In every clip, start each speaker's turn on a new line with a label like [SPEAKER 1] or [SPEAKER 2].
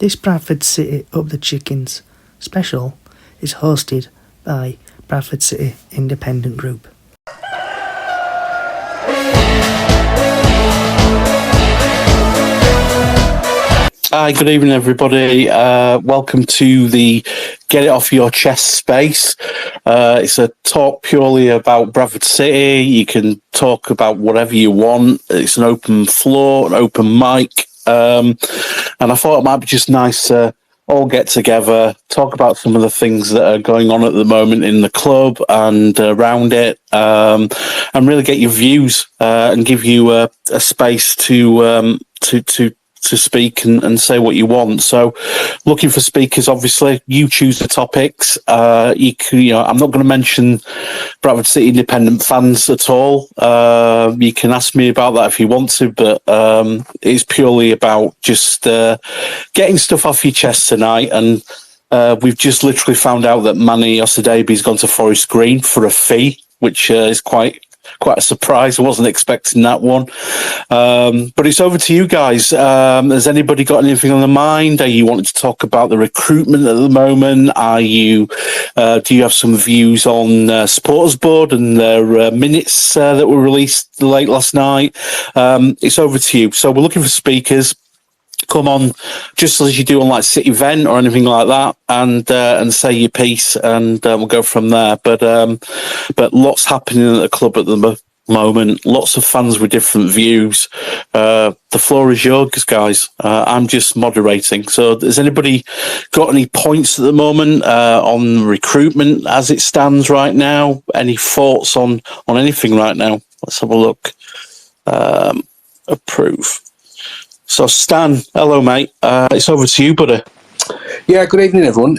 [SPEAKER 1] This Bradford City Up the Chickens special is hosted by Bradford City Independent Group.
[SPEAKER 2] Hi, good evening, everybody. Welcome to the Get It Off Your Chest space. It's a talk purely about Bradford City. You can talk about whatever you want. It's an open floor, an open mic. And I thought it might be just nice to all get together, talk about some of the things that are going on at the moment in the club and around it, and really get your views and give you a space to speak and say what you want. So looking for speakers, obviously you choose the topics. I'm not going to mention Bradford City Independent fans at all. You can ask me about that if you want to, but it's purely about just getting stuff off your chest tonight. And we've just literally found out that Manny Osadebi's gone to Forest Green for a fee, which is quite a surprise. I wasn't expecting that one. But it's over to you guys. Has anybody got anything on the mind? Are you wanting to talk about the recruitment at the moment? Do you have some views on Supporters Board and their minutes that were released late last night? It's over to you. So we're looking for speakers. Come on, just as you do on like City Event or anything like that, and say your piece, and we'll go from there. But lots happening at the club at the moment. Lots of fans with different views. The floor is yours, guys. I'm just moderating. So, has anybody got any points at the moment on recruitment as it stands right now? Any thoughts on anything right now? Let's have a look. Approve. So, Stan, hello, mate. It's over to you, buddy.
[SPEAKER 3] Yeah, good evening, everyone.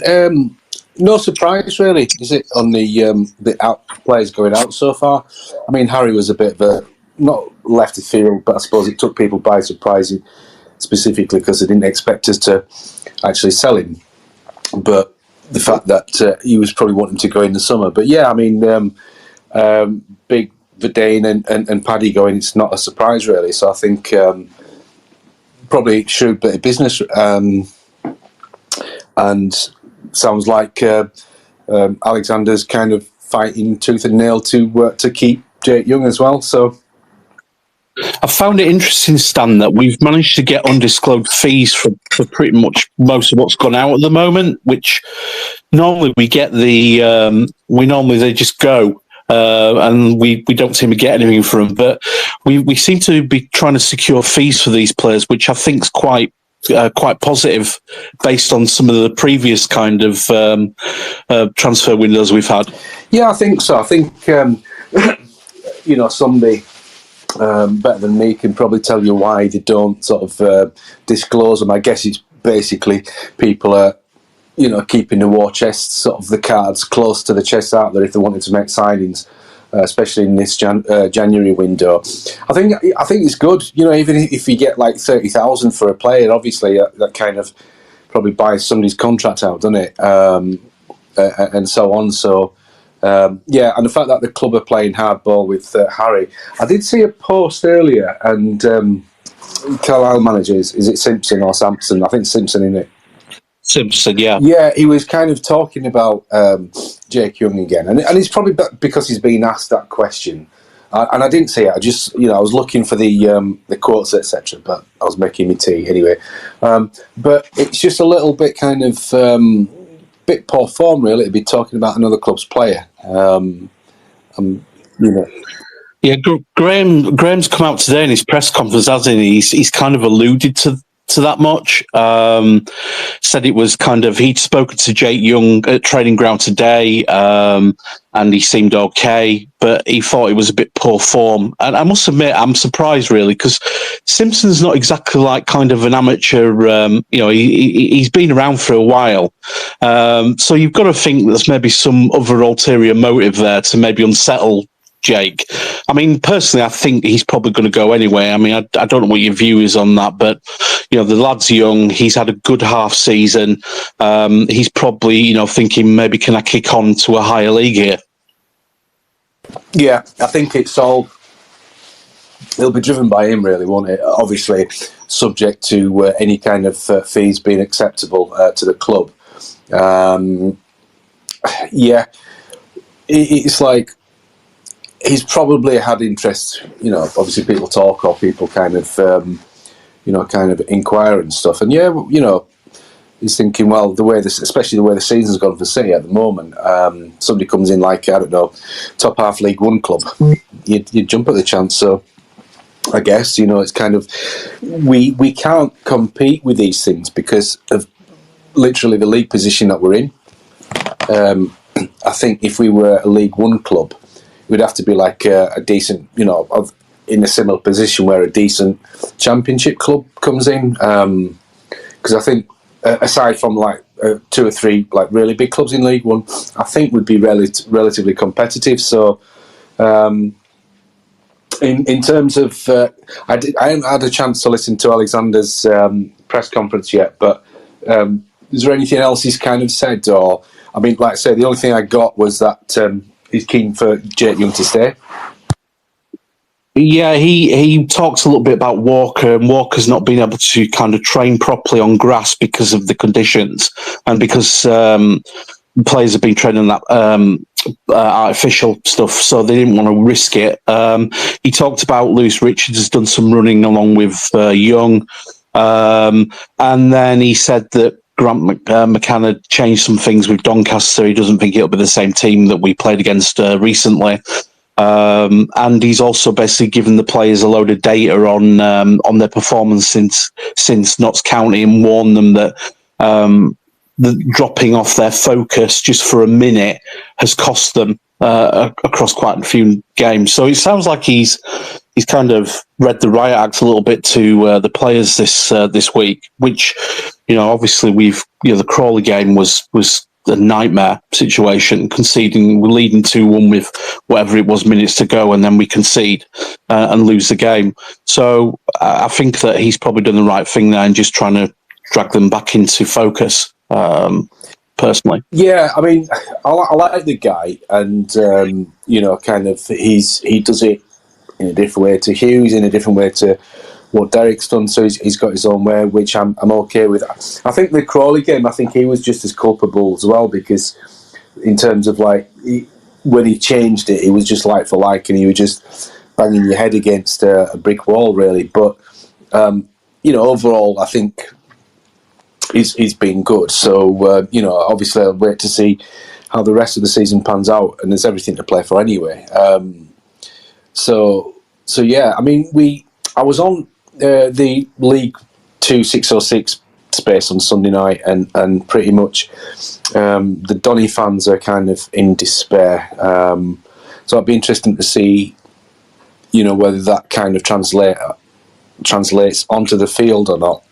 [SPEAKER 3] No surprise, really, is it, on the out players going out so far? I mean, Harry was a bit of a, not left of field, but I suppose it took people by surprise, specifically because they didn't expect us to actually sell him. But the fact that he was probably wanting to go in the summer. But yeah, I mean, Big Verdane and Paddy going, it's not a surprise, really. So I think probably shrewd bit of business, and sounds like Alexander's kind of fighting tooth and nail to keep Jake Young as well. So
[SPEAKER 2] I found it interesting, Stan, that we've managed to get undisclosed fees for pretty much most of what's gone out at the moment, which normally we get normally they just go. And we don't seem to get anything from them, but we seem to be trying to secure fees for these players, which I think is quite positive based on some of the previous kind of transfer windows we've had.
[SPEAKER 3] Yeah, I think so. I think somebody better than me can probably tell you why they don't sort of disclose them. I guess it's basically people are keeping the war chest, sort of the cards close to the chest out there if they wanted to make signings, especially in this January window. I think it's good. Even if you get like 30,000 for a player, obviously that kind of probably buys somebody's contract out, doesn't it? And so on. So and the fact that the club are playing hardball with Harry. I did see a post earlier, and Carlisle manager is it Simpson or Sampson? I think Simpson, in it.
[SPEAKER 2] Simpson, yeah.
[SPEAKER 3] Yeah, he was kind of talking about Jake Young again. And it's probably because he's been asked that question. And I didn't see it. I just, I was looking for the quotes, etc. But I was making me tea anyway. But it's just a little bit kind of bit poor form, really, to be talking about another club's player.
[SPEAKER 2] Yeah, Graham's come out today in his press conference, hasn't he? He's kind of alluded to that much. Said it was kind of, he'd spoken to Jake Young at training ground today, and he seemed okay, but he thought it was a bit poor form. And I must admit, I'm surprised, really, because Simpson's not exactly like kind of an amateur. He's been around for a while, so you've got to think there's maybe some other ulterior motive there to maybe unsettle Jake. I mean, personally, I think he's probably going to go anyway. I mean, I don't know what your view is on that, but the lad's young. He's had a good half season. He's probably, thinking maybe can I kick on to a higher league here?
[SPEAKER 3] Yeah, I think it's all it'll be driven by him, really, won't it? Obviously, subject to any kind of fees being acceptable to the club. Yeah, it's like he's probably had interest. Obviously, people talk or people kind of, kind of inquire and stuff. And yeah, he's thinking, well, especially the way the season's gone for City at the moment. Somebody comes in like, I don't know, top half League One club, you'd jump at the chance. So I guess it's kind of we can't compete with these things because of literally the league position that we're in. I think if we were a League One club, we'd have to be like a decent, in a similar position where a decent Championship club comes in. Because I think, aside from like 2 or 3 like really big clubs in League One, I think would be relatively competitive. So, in terms of, I haven't had a chance to listen to Alexander's press conference yet, but is there anything else he's kind of said? Or, I mean, like I say, the only thing I got was that he's keen for Jake Young to stay.
[SPEAKER 2] Yeah, he talks a little bit about Walker, and Walker's not been able to kind of train properly on grass because of the conditions, and because players have been training that artificial stuff, so they didn't want to risk it. He talked about Lewis Richards has done some running along with Young, and then he said that Grant McCann had changed some things with Doncaster. He doesn't think it'll be the same team that we played against recently. And he's also basically given the players a load of data on their performance since Notts County, and warned them that the dropping off their focus just for a minute has cost them across quite a few games. So it sounds like he's kind of read the riot act a little bit to the players this week, which obviously the Crawley game was a nightmare situation, conceding, we're leading 2-1 with whatever it was minutes to go, and then we concede and lose the game. So I think that he's probably done the right thing there and just trying to drag them back into focus, personally.
[SPEAKER 3] Yeah, I mean, I like the guy, and kind of he does it in a different way to Hughes, in a different way to what Derek's done, so he's got his own way, which I'm okay with. I think the Crawley game, I think he was just as culpable as well, because in terms of when he changed it, it was just like for like, and you were just banging your head against a brick wall, really. But overall, I think he's been good. So obviously, I'll wait to see how the rest of the season pans out, and there's everything to play for anyway. So yeah, I mean, I was on the League 2 606 space on Sunday night, and pretty much the Donny fans are kind of in despair. So it'd be interesting to see, whether that kind of translates onto the field or not.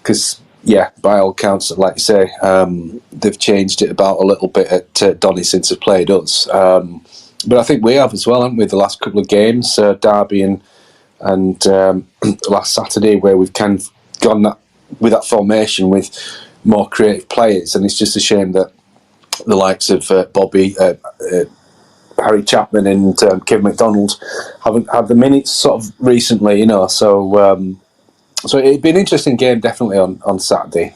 [SPEAKER 3] Because by all accounts, like you say, they've changed it about a little bit at Donny since they've played us. But I think we have as well, haven't we? The last couple of games, Derby and last Saturday, where we've kind of gone with that formation with more creative players, and it's just a shame that the likes of Bobby, Harry Chapman, and Kevin McDonald haven't had the minutes sort of recently, So it'd be an interesting game, definitely on Saturday.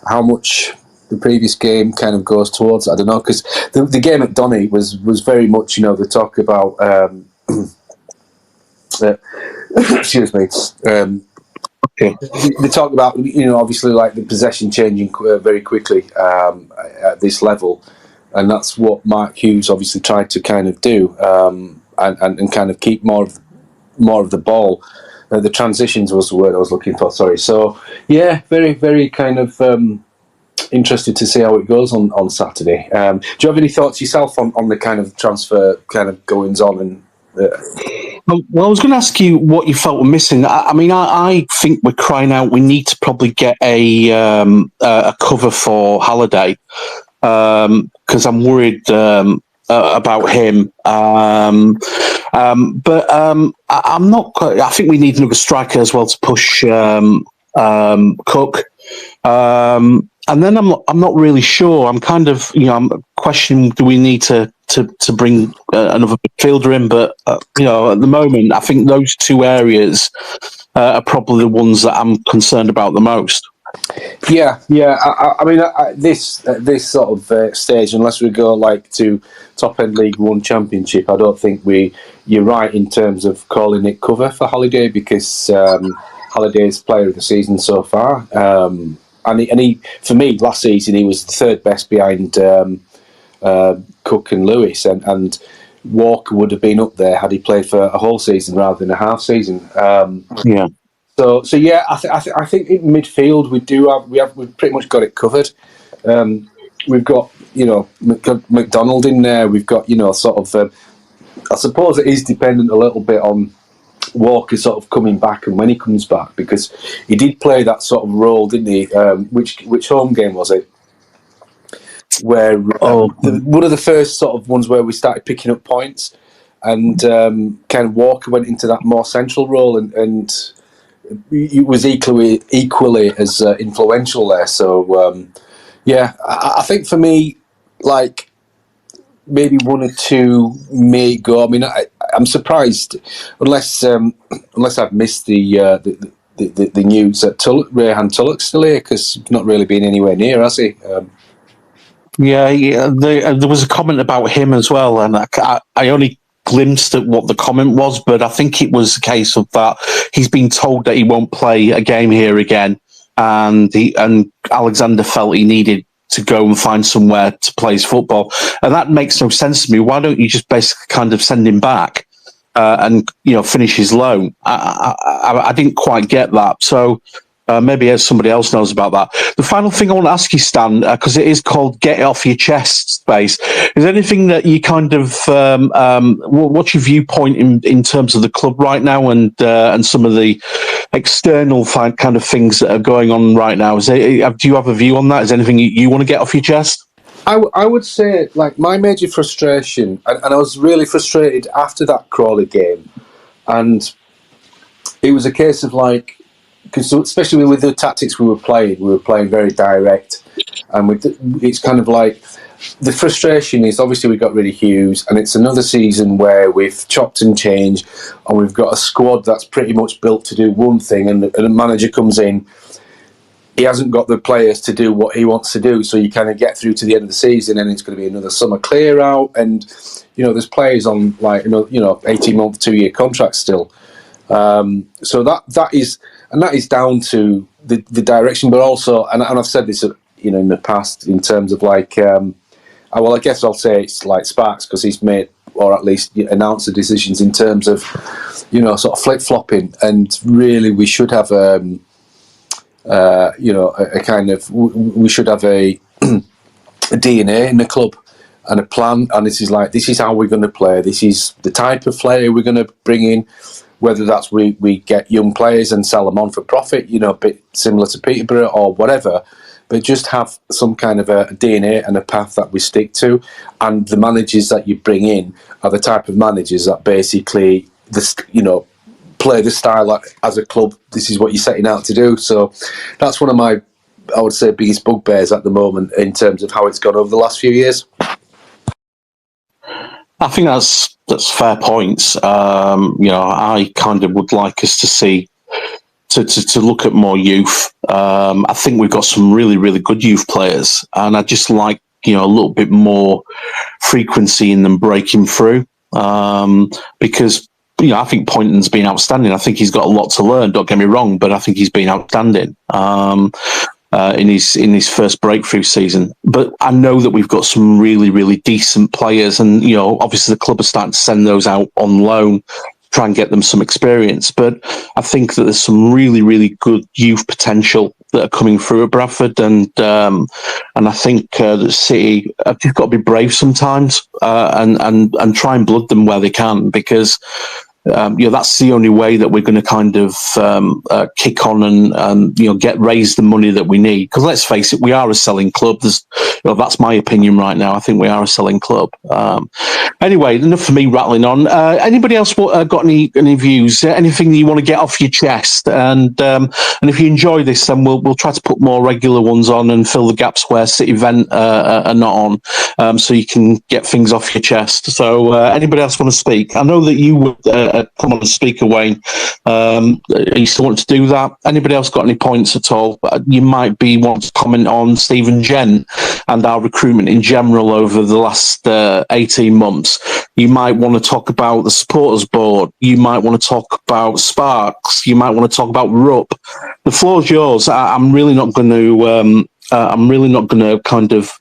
[SPEAKER 3] How much the previous game kind of goes towards, I don't know, because the game at Donny was very much, the talk about. Excuse me. They talk about, obviously, like the possession changing very quickly at this level, and that's what Mark Hughes obviously tried to kind of do, and kind of keep more of the ball. The transitions was the word I was looking for. Sorry. So yeah, very very kind of interested to see how it goes on Saturday. Do you have any thoughts yourself on the kind of transfer kind of goings on and?
[SPEAKER 2] Well, I was going to ask you what you felt were missing. I mean, I think we're crying out. We need to probably get a cover for Halliday, because I'm worried about him. But I'm not quite. I think we need another striker as well to push Cook. And then I'm not really sure. I'm kind of, I'm questioning, do we need to bring another midfielder in? But, at the moment, I think those two areas are probably the ones that I'm concerned about the most.
[SPEAKER 3] Yeah. I mean, this sort of stage, unless we go like to top end League One Championship, I don't think you're right in terms of calling it cover for Holiday, because Holiday's player of the season so far. And he, for me, last season he was the third best behind Cook and Lewis, and Walker would have been up there had he played for a whole season rather than a half season.
[SPEAKER 2] Yeah.
[SPEAKER 3] So yeah, I think in midfield we've pretty much got it covered. We've got McDonald in there. We've got sort of. I suppose it is dependent a little bit on Walker sort of coming back and when he comes back, because he did play that sort of role, didn't he? Which home game was it? Where one of the first sort of ones where we started picking up points, and Ken Walker went into that more central role, and he was equally as influential there. So yeah, I think for me, like, maybe one or two may go. I mean, I'm surprised, unless I've missed the news that Rayhan Tulloch's still here, because he's not really been anywhere near, has he?
[SPEAKER 2] Yeah. There was a comment about him as well, and I only glimpsed at what the comment was, but I think it was a case of that he's been told that he won't play a game here again, and Alexander felt he needed to go and find somewhere to play his football, and that makes no sense to me. Why don't you just basically kind of send him back and finish his loan? I didn't quite get that, so maybe somebody else knows about that. The final thing I want to ask you, Stan, because it is called Get It Off Your Chest Space, is there anything that you kind of what's your viewpoint in terms of the club right now, and some of the external kind of things that are going on right now? Do you have a view on that? Is there anything you want to get off your chest?
[SPEAKER 3] I would say, like, my major frustration, and I was really frustrated after that Crawley game, and it was a case of, like, because especially with the tactics we were playing very direct, and it's kind of like, the frustration is, obviously we got rid of Hughes, and it's another season where we've chopped and changed, and we've got a squad that's pretty much built to do one thing, and a manager comes in, he hasn't got the players to do what he wants to do, so you kind of get through to the end of the season, and it's going to be another summer clear out, and there's players on, like, 18-month, 2-year contracts still. So that is down to the direction, but also, and I've said this, in the past, in terms of, like, I guess I'll say it's like Sparks, because he's made, or at least announced, the decisions in terms of, sort of flip flopping, and really we should have a kind of, we should have a DNA in the club and a plan, and this is how we're going to play. This is the type of player we're going to bring in. Whether that's we get young players and sell them on for profit, a bit similar to Peterborough or whatever, but just have some kind of a DNA and a path that we stick to. And the managers that you bring in are the type of managers that basically, play the style as a club. This is what you're setting out to do. So that's one of my, I would say, biggest bugbears at the moment in terms of how it's gone over the last few years.
[SPEAKER 2] I think that's fair points. I kind of would like us to see to look at more youth. I think we've got some really, really good youth players, and I just like a little bit more frequency in them breaking through. Because I think Poynton's been outstanding. I think he's got a lot to learn. Don't get me wrong, but I think he's been outstanding. In his first breakthrough season, but I know that we've got some really, really decent players, and obviously the club are starting to send those out on loan, try and get them some experience. But I think that there's some really, really good youth potential that are coming through at Bradford, and I think the City have just got to be brave sometimes, and try and blood them where they can, because that's the only way that we're going to kind of kick on and raise the money that we need. Because let's face it, we are a selling club. That's my opinion right now. I think we are a selling club. Anyway, enough for me rattling on. Anybody else got any views? Anything that you want to get off your chest? And if you enjoy this, then we'll try to put more regular ones on and fill the gaps where City Event are not on, so you can get things off your chest. So anybody else want to speak? I know that you would come on and speak, Wayne. You still want to do that? Anybody else got any points at all? You might want to comment on Stephen Gent and our recruitment in general over the last 18 months. You might want to talk about the supporters board. You might want to talk about Sparks. You might want to talk about Rupp. The floor's yours. I'm really not going to. I'm really not going to kind of.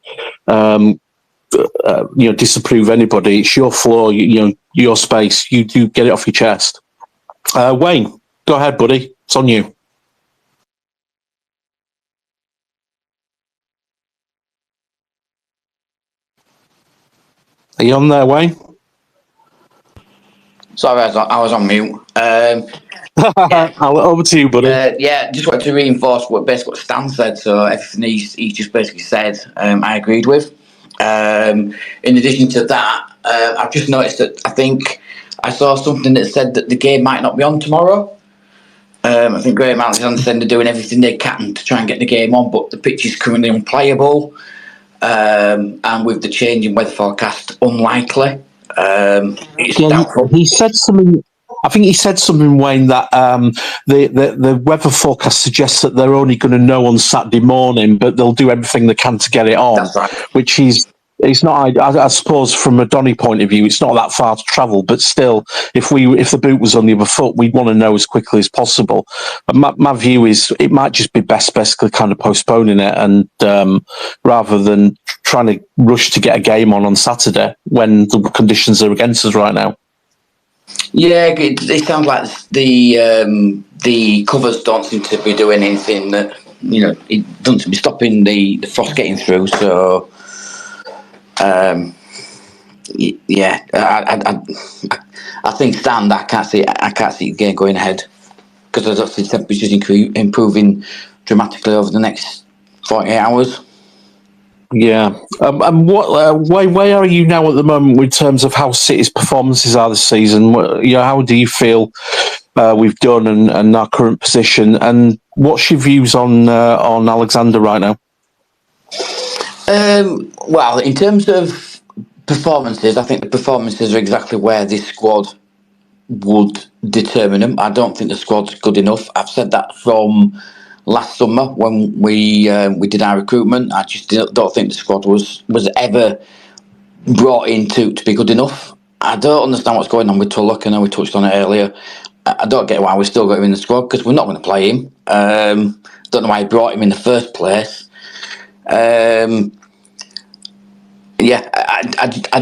[SPEAKER 2] Disapprove anybody. It's your floor, your space. You do get it off your chest. Wayne, go ahead, buddy. It's on you. Are you on there, Wayne?
[SPEAKER 4] Sorry, I was on mute.
[SPEAKER 2] Over to you, buddy.
[SPEAKER 4] Just wanted to reinforce what Stan said. So everything he just basically said, I agreed with. In addition to that, I've just noticed that I think I saw something that said that the game might not be on tomorrow. I think Graham Alexander said they're doing everything they can to try and get the game on, but the pitch is currently unplayable. And with the change in weather forecast, unlikely. It's doubtful.
[SPEAKER 2] He said something. I think he said something, Wayne, that the weather forecast suggests that they're only going to know on Saturday morning, but they'll do everything they can to get it on.
[SPEAKER 4] That's right.
[SPEAKER 2] Which is, it's not. I suppose from a Donny point of view, it's not that far to travel. But still, if the boot was on the other foot, we'd want to know as quickly as possible. And my view is it might just be basically kind of postponing it, and rather than trying to rush to get a game on Saturday when the conditions are against us right now.
[SPEAKER 4] Yeah, it sounds like the covers don't seem to be doing anything that it doesn't seem to be stopping the frost getting through. So, I think Stan, I can't see the game going ahead because I don't see temperatures improving dramatically over the next 48 hours.
[SPEAKER 2] Yeah, and what where are you now at the moment in terms of how City's performances are this season? How do you feel we've done and our current position? And what's your views on Alexander right now?
[SPEAKER 4] Well, in terms of performances, I think the performances are exactly where this squad would determine them. I don't think the squad's good enough. I've said that from last summer when we did our recruitment. I just don't think the squad was ever brought in to be good enough. I don't understand what's going on with Tulloch. I know we touched on it earlier. I don't get why we still got him in the squad because we're not going to play him. Don't know why he brought him in the first place. I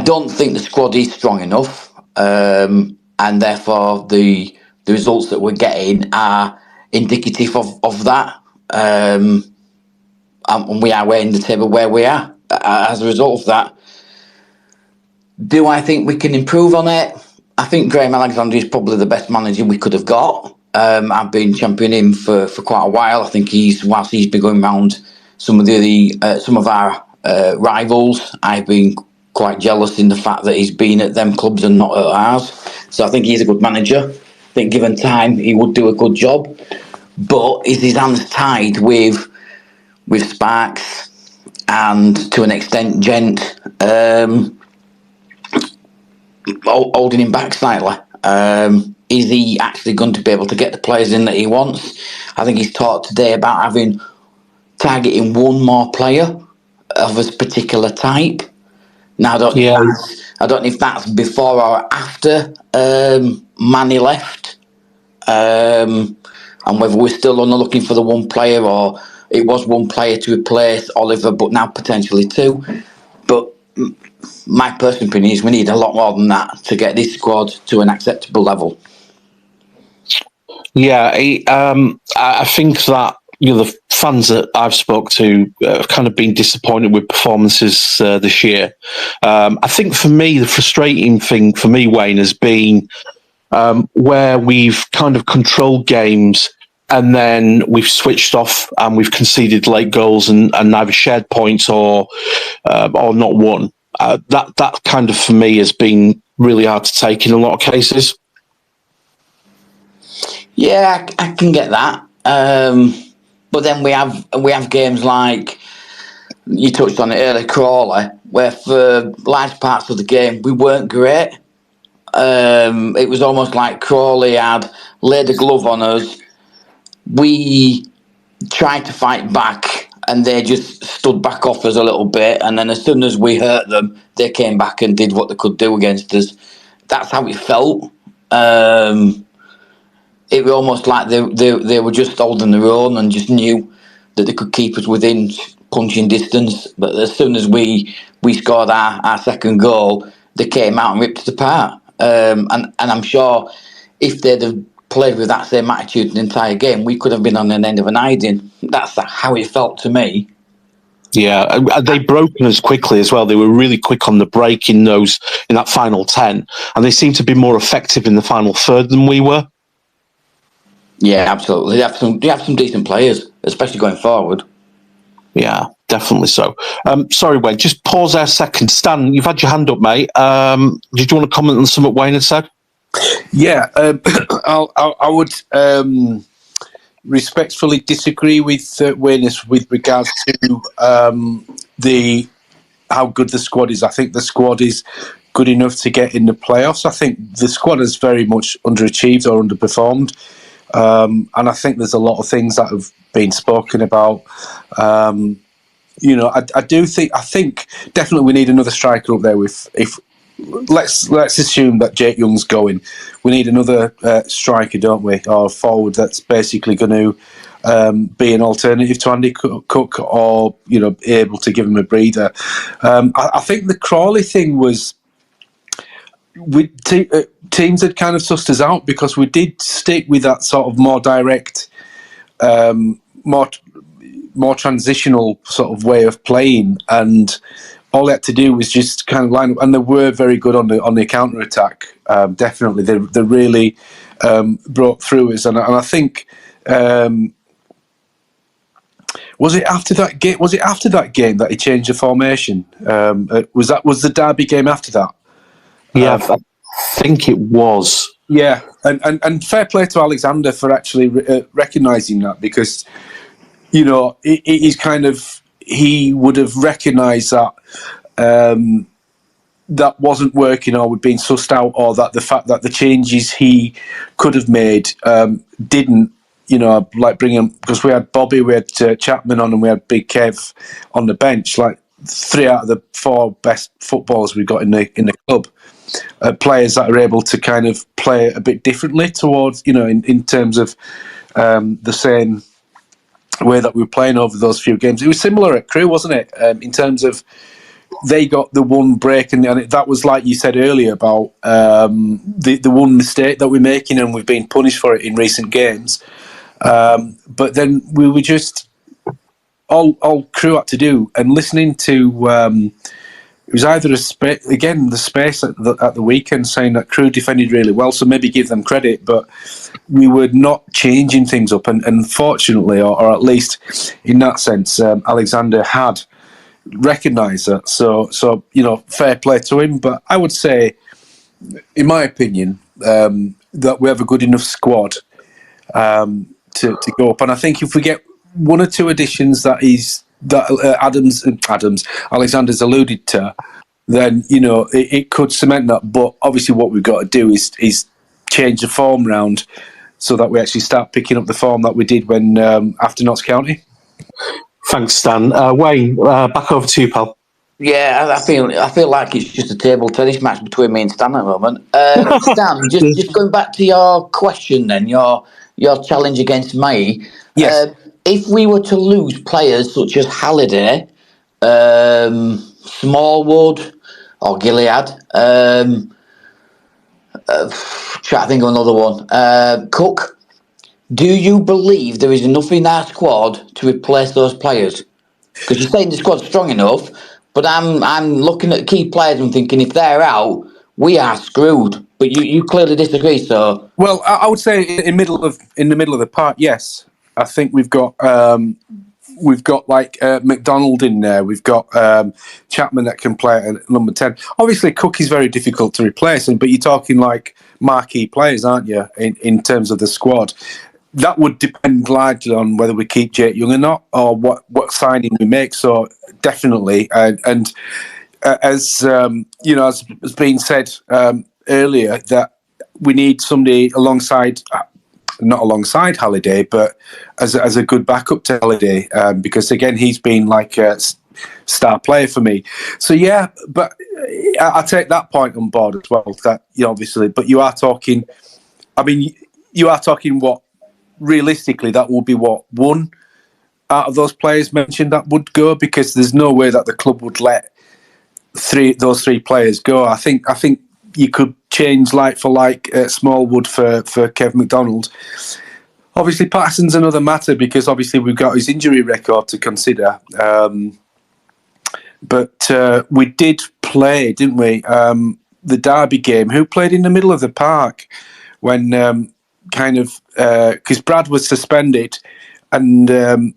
[SPEAKER 4] don't think the squad is strong enough, and therefore the results that we're getting are indicative of that. And we are weighing the table where we are as a result of that. Do I think we can improve on it? I think Graham Alexander is probably the best manager we could have got. I've been championing him for quite a while. I think whilst he's been going around some of our rivals, I've been quite jealous in the fact that he's been at them clubs and not at ours. So I think he's a good manager. I think given time, he would do a good job. But is his hands tied with Sparks and to an extent Gent holding him back slightly? Is he actually going to be able to get the players in that he wants? I think he's talked today about targeting one more player of a particular type. Now I don't know if that's before or after Manny left. And whether we're still only looking for the one player or it was one player to replace Oliver, but now potentially two. But my personal opinion is we need a lot more than that to get this squad to an acceptable level.
[SPEAKER 2] Yeah, I think that the fans that I've spoke to have kind of been disappointed with performances this year. I think for me, the frustrating thing for me, Wayne, has been where we've kind of controlled games and then we've switched off and we've conceded late goals and neither shared points or not won. That kind of, for me, has been really hard to take in a lot of cases.
[SPEAKER 4] Yeah, I can get that. But then we have games like you touched on it earlier, Crawley, where for large parts of the game we weren't great. It was almost like Crawley had laid a glove on us. We tried to fight back, and they just stood back off us a little bit. And then as soon as we hurt them, they came back and did what they could do against us. That's how it felt. It was almost like they were just holding their own and just knew that they could keep us within punching distance. But as soon as we scored our second goal, they came out and ripped us apart. And I'm sure if they'd have played with that same attitude the entire game, we could have been on an end of an hiding. That's how it felt to me.
[SPEAKER 2] Yeah, they broken us quickly as well. They were really quick on the break in that final 10, and they seemed to be more effective in the final third than we were.
[SPEAKER 4] Yeah, absolutely. They have some decent players, especially going forward.
[SPEAKER 2] Yeah, definitely so. Sorry, Wayne, just pause there a second. Stan, you've had your hand up, mate. Did you want to comment on something Wayne had said?
[SPEAKER 3] Yeah, I would respectfully disagree with Wayne with regards to how good the squad is. I think the squad is good enough to get in the playoffs. I think the squad has very much underachieved or underperformed. And I think there's a lot of things that have been spoken about. I think definitely we need another striker up there. If let's assume that Jake Young's going, we need another striker, don't we, or forward that's basically going to be an alternative to Andy Cook, or able to give him a breather. I think the Crawley thing was. Teams had kind of sussed us out because we did stick with that sort of more direct, more transitional sort of way of playing, and all they had to do was just kind of line up. And they were very good on the counter attack. Definitely, they really broke through us, and I think. Was it after that game? Was it after that game that he changed the formation? Was the Derby game after that?
[SPEAKER 2] Yeah, I think it was.
[SPEAKER 3] Yeah, and fair play to Alexander for actually recognising that, because he would have recognised that that wasn't working, or we'd been sussed out, or that the fact that the changes he could have made didn't. Like bringing, because we had Bobby, we had Chapman on, and we had Big Kev on the bench. Like 3 out of the 4 best footballers we got in the club. Players that are able to kind of play a bit differently towards, in terms of the same way that we were playing over those few games. It was similar at Crewe, wasn't it? In terms of they got the one break, and that was like you said earlier about the one mistake that we're making, and we've been punished for it in recent games. But then we were just all Crewe had to do, and listening to. It was either the space at the weekend, saying that Crewe defended really well, so maybe give them credit, but we were not changing things up, and fortunately, or at least in that sense, Alexander had recognised that. So fair play to him. But I would say, in my opinion, that we have a good enough squad to go up, and I think if we get 1 or 2 additions that Alexander's alluded to, then it could cement that. But obviously, what we've got to do is change the form round so that we actually start picking up the form that we did when after Notts County.
[SPEAKER 2] Thanks, Stan. Wayne, back over to you, pal.
[SPEAKER 4] Yeah, I feel like it's just a table tennis match between me and Stan at the moment. Stan, just going back to your question, then your challenge against me.
[SPEAKER 3] Yes.
[SPEAKER 4] If we were to lose players such as Halliday, Smallwood, or Gilead, try to think of another one, Cook, do you believe there is enough in our squad to replace those players? Because you're saying the squad's strong enough, but I'm looking at key players and thinking if they're out, we are screwed. But you clearly disagree, so
[SPEAKER 3] Well, I would say in the middle of the park, yes. I think we've got like McDonald in there. We've got Chapman that can play at number 10. Obviously, Cook is very difficult to replace, but you're talking like marquee players, aren't you, in terms of the squad? That would depend largely on whether we keep Jake Young or not, or what signing we make. So definitely, and as you know, as being said earlier, that we need somebody alongside. Not alongside Halliday, but as a good backup to Halliday, because again he's been like a star player for me. So yeah, but I take that point on board as well. That obviously, but you are talking. I mean, you are talking what realistically that will be what one out of those players mentioned that would go, because there's no way that the club would let those three players go. I think you could change like for like Smallwood for Kev McDonald. Obviously, Patterson's another matter because obviously we've got his injury record to consider. But we did play, didn't we? The Derby game. Who played in the middle of the park when because Brad was suspended and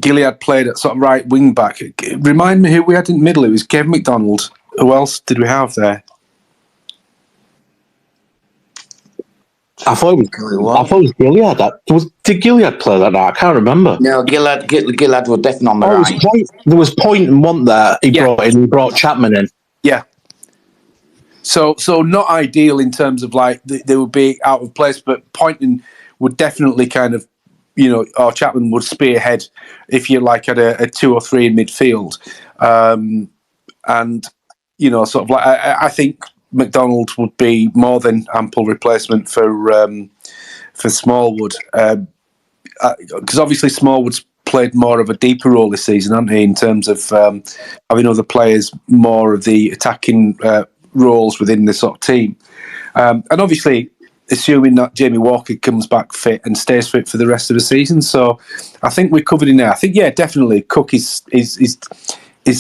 [SPEAKER 3] Gilead played at sort of right wing back. Remind me who we had in the middle. It was Kev McDonald. Who else did we have there?
[SPEAKER 5] I thought it was Gilead. Did Gilead play that night? I can't remember.
[SPEAKER 4] No, Gilead were definitely on the right.
[SPEAKER 5] There was Point and one there. He brought Chapman in.
[SPEAKER 3] Yeah. So not ideal in terms of like they would be out of place, but Poynton would definitely kind of, or Chapman would spearhead if you like had a 2 or 3 in midfield, and sort of like I think McDonald would be more than ample replacement for Smallwood, because obviously Smallwood's played more of a deeper role this season, hasn't he, in terms of having other players more of the attacking roles within the sort of team, and obviously assuming that Jamie Walker comes back fit and stays fit for the rest of the season. So I think we're covered in there. I think definitely Cook is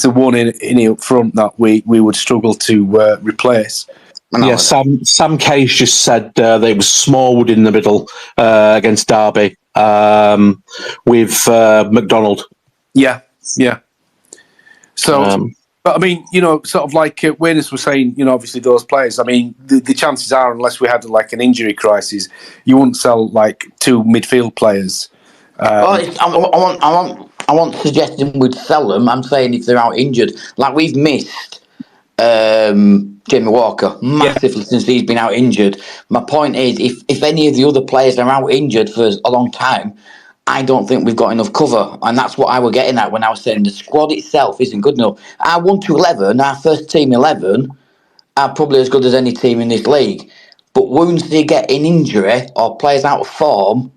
[SPEAKER 3] the one in up front that we would struggle to replace.
[SPEAKER 5] Yeah, Sam Case just said that it was Smallwood in the middle against Derby with McDonald.
[SPEAKER 3] Yeah. So, but I mean, sort of like Wayners was saying, obviously those players. I mean, the chances are, unless we had like an injury crisis, you wouldn't sell like 2 midfield players.
[SPEAKER 4] I want suggesting we'd sell them. I'm saying if they're out injured, like we've missed Jamie Walker massively since he's been out injured. My point is, if any of the other players are out injured for a long time, I don't think we've got enough cover, and that's what I was getting at when I was saying the squad itself isn't good enough. Our 1 to 11, our first team 11, are probably as good as any team in this league. But once they get an injury or players out of form,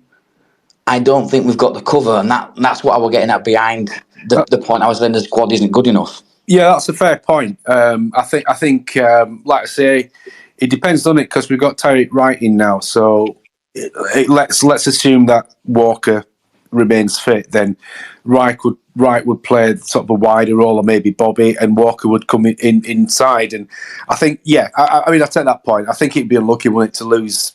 [SPEAKER 4] I don't think we've got the cover, and that's what I was getting at behind the point I was saying the squad isn't good enough.
[SPEAKER 3] Yeah, that's a fair point. I think, like I say, it depends on it because we've got Tyreek Wright in now. So let's assume that Walker remains fit. Then Wright would play sort of a wider role, or maybe Bobby, and Walker would come in inside. And I think, I mean, I take that point. I think it'd be unlucky, wouldn't it, to lose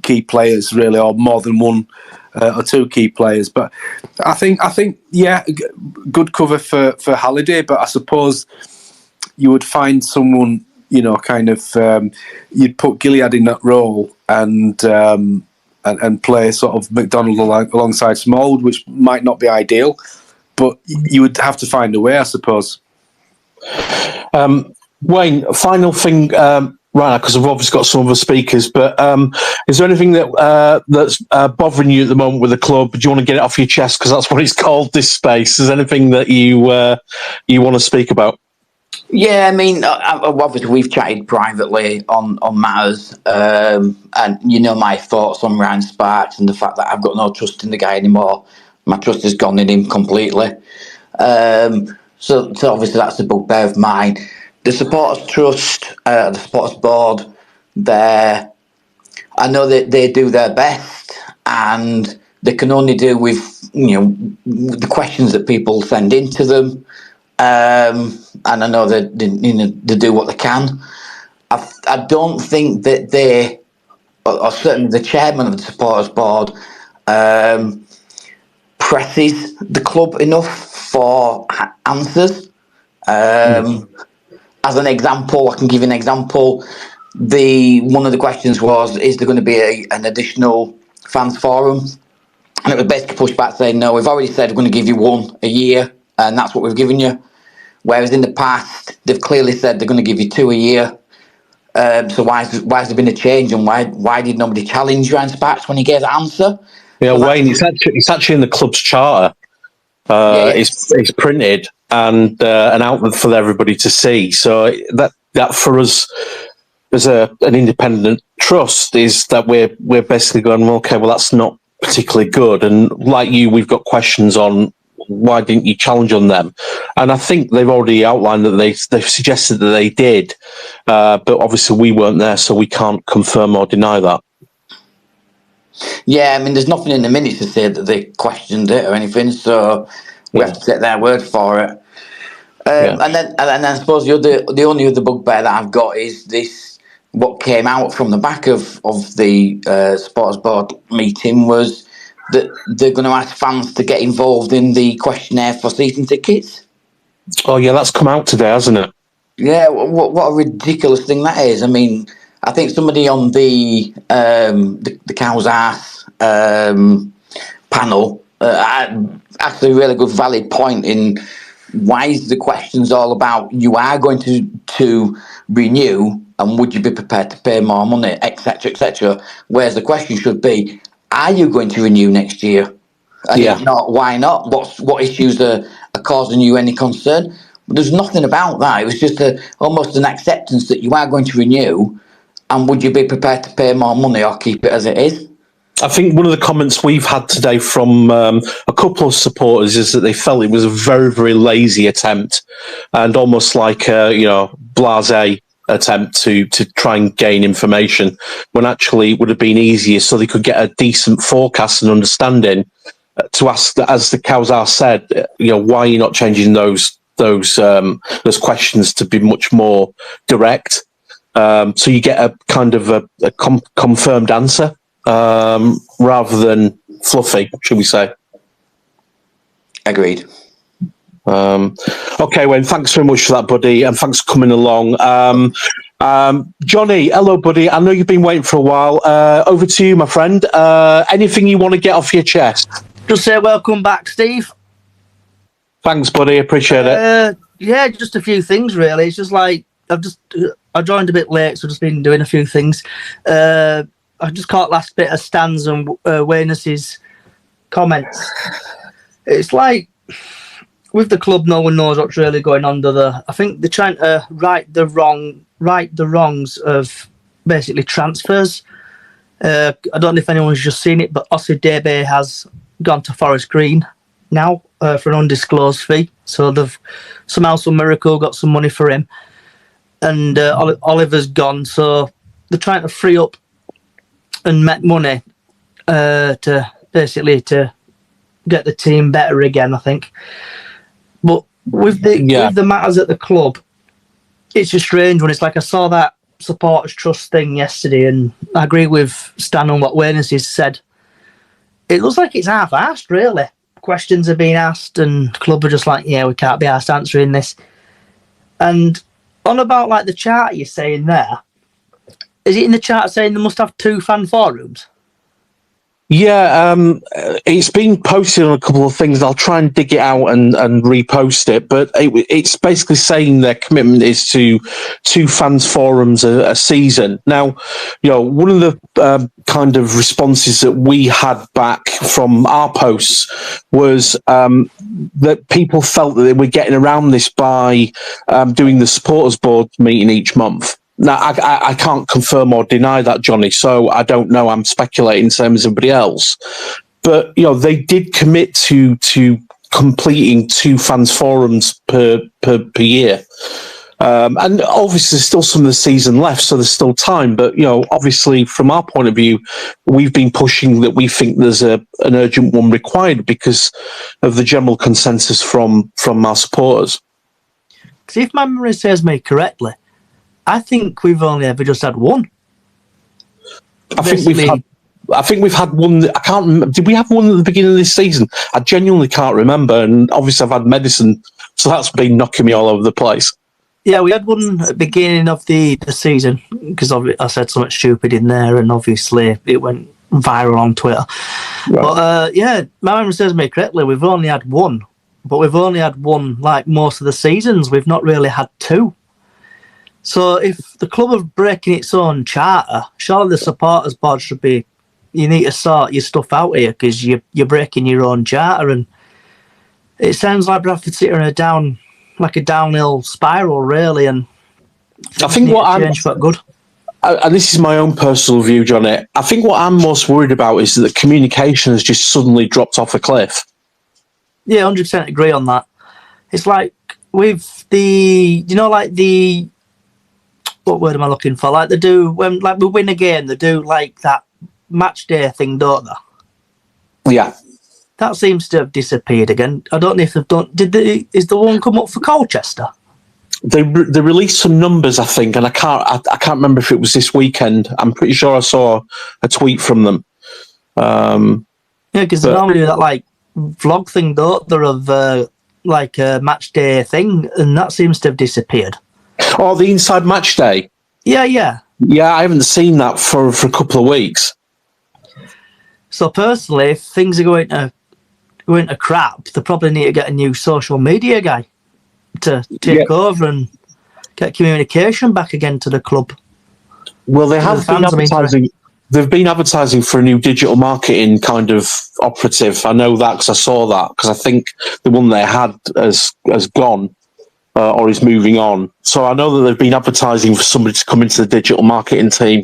[SPEAKER 3] key players really, or more than 1 or 2 key players. But I think good cover for Halliday. But I suppose you would find someone, you'd put Gilead in that role and play sort of McDonald alongside Smallwood, which might not be ideal, but you would have to find a way, I suppose.
[SPEAKER 5] Wayne, final thing. Right now, because I've obviously got some other speakers, but is there anything that's bothering you at the moment with the club? Do you want to get it off your chest? Because that's what it's called, this space. Is there anything that you want to speak about?
[SPEAKER 4] Yeah, I mean, obviously we've chatted privately on matters, and my thoughts on Ryan Sparks and the fact that I've got no trust in the guy anymore. My trust has gone in him completely. So obviously that's a bugbear of mine. The supporters trust, the supporters board, I know that they do their best, and they can only do with the questions that people send into them, and I know that they do what they can. I don't think that they, or certainly the chairman of the supporters board, presses the club enough for answers. As an example, I can give you an example. One of the questions was, is there going to be an additional fans forum? And it was basically pushed back saying, no, we've already said we're going to give you one a year, and that's what we've given you. Whereas in the past, they've clearly said they're going to give you 2 a year. So why has there been a change, and why did nobody challenge Ryan Sparks when he gave the answer?
[SPEAKER 5] Yeah,
[SPEAKER 4] So
[SPEAKER 5] Wayne, it's actually in the club's charter.
[SPEAKER 4] yeah.
[SPEAKER 5] It's printed and out for everybody to see. So that for us as an independent trust is that we're basically going, well, okay, well, that's not particularly good. And like you, we've got questions on why didn't you challenge on them? And I think they've already outlined that they've suggested that they did, but obviously we weren't there, so we can't confirm or deny that.
[SPEAKER 4] Yeah, I mean, there's nothing in the minutes to say that they questioned it or anything, so we have to take their word for it. And then I suppose the only other bugbear that I've got is this. What came out from the back of the supporters board meeting was that they're going to ask fans to get involved in the questionnaire for season tickets.
[SPEAKER 5] Oh yeah, that's come out today, hasn't it?
[SPEAKER 4] Yeah, what a ridiculous thing that is. I mean, I think somebody on the Cow's Ass panel asked a really good, valid point in why is the questions all about you are going to renew and would you be prepared to pay more money, etc., etc. Whereas the question should be, are you going to renew next year? And if not, why not? What issues are causing you any concern? But there's nothing about that. It was just almost an acceptance that you are going to renew, and would you be prepared to pay more money or keep it as it is?
[SPEAKER 5] I think one of the comments we've had today from a couple of supporters is that they felt it was a very, very lazy attempt and almost like a blasé attempt to try and gain information when actually it would have been easier so they could get a decent forecast and understanding to ask, as the Cow's Ass said, why are you not changing those questions to be much more direct, so you get a kind of a confirmed answer rather than fluffy, should we say?
[SPEAKER 4] Agreed.
[SPEAKER 5] Okay, Wayne, thanks very much for that, buddy, and thanks for coming along. Johnny, hello, buddy. I know you've been waiting for a while. Over to you, my friend. Anything you want to get off your chest?
[SPEAKER 1] Just say welcome back, Steve.
[SPEAKER 5] Thanks, buddy. Appreciate it.
[SPEAKER 1] Yeah, just a few things, really. It's just like I joined a bit late, so I've just been doing a few things. I just caught last bit of Stan's and Wayness's comments. It's like with the club, no one knows what's really going on. I think they're trying to right the wrongs of basically transfers. I don't know if anyone's just seen it, but Ossie Debe has gone to Forest Green now for an undisclosed fee. So they've somehow, some miracle, got some money for him. And Oliver's gone, so they're trying to free up and make money to get the team better again, I think. But with the matters at the club, it's a strange one. It's like I saw that supporters trust thing yesterday, and I agree with Stan on what Wayne has said. It looks like it's half-assed, really. Questions are being asked, and the club are just like, yeah, we can't be asked answering this. And on about like the chart you're saying there, is it in the chart saying they must have 2 fan forums?
[SPEAKER 5] Yeah, it's been posted on a couple of things. I'll try and dig it out and repost it. But it's basically saying their commitment is to 2 fans forums a season. Now, one of the kind of responses that we had back from our posts was that people felt that they were getting around this by doing the supporters board meeting each month. Now, I can't confirm or deny that, Johnny, so I don't know. I'm speculating, same as everybody else. But, they did commit to completing 2 fans forums per year. And obviously there's still some of the season left, so there's still time. But, obviously from our point of view, we've been pushing that we think there's an urgent one required because of the general consensus from our supporters.
[SPEAKER 1] Because if my memory serves me correctly, I think we've only ever just had one.
[SPEAKER 5] I think we've had one. I can't remember. Did we have one at the beginning of this season? I genuinely can't remember. And obviously, I've had medicine, so that's been knocking me all over the place.
[SPEAKER 1] Yeah, we had one at the beginning of the season because I said something stupid in there, and obviously it went viral on Twitter. Right. But yeah, my memory serves me correctly. We've only had one, but we've only had one like most of the seasons. We've not really had two. So if the club are breaking its own charter, surely the supporters board should be. You need to sort your stuff out here because you're breaking your own charter, and it sounds like Bradford City are in a downhill spiral, really. And
[SPEAKER 5] I think what I'm
[SPEAKER 1] good.
[SPEAKER 5] And this is my own personal view, Johnny. I think what I'm most worried about is that the communication has just suddenly dropped off a cliff.
[SPEAKER 1] Yeah, 100% agree on that. It's like with what word am I looking for? Like they do when we win a game, they do like that match day thing, don't they?
[SPEAKER 5] Yeah.
[SPEAKER 1] That seems to have disappeared again. I don't know if they've done. Is the one come up for Colchester?
[SPEAKER 5] They released some numbers, I think, and I can't remember if it was this weekend. I'm pretty sure I saw a tweet from them.
[SPEAKER 1] Yeah, because they normally do that like vlog thing, don't they, of like a match day thing, and that seems to have disappeared.
[SPEAKER 5] Oh, the Inside Match Day.
[SPEAKER 1] Yeah.
[SPEAKER 5] Yeah, I haven't seen that for a couple of weeks.
[SPEAKER 1] So personally, if things are going to crap, they probably need to get a new social media guy to take over and get communication back again to the club.
[SPEAKER 5] Well, they have been advertising. They've been advertising for a new digital marketing kind of operative. I know that because I saw that because I think the one they had has gone or is moving on. So I know that they've been advertising for somebody to come into the digital marketing team,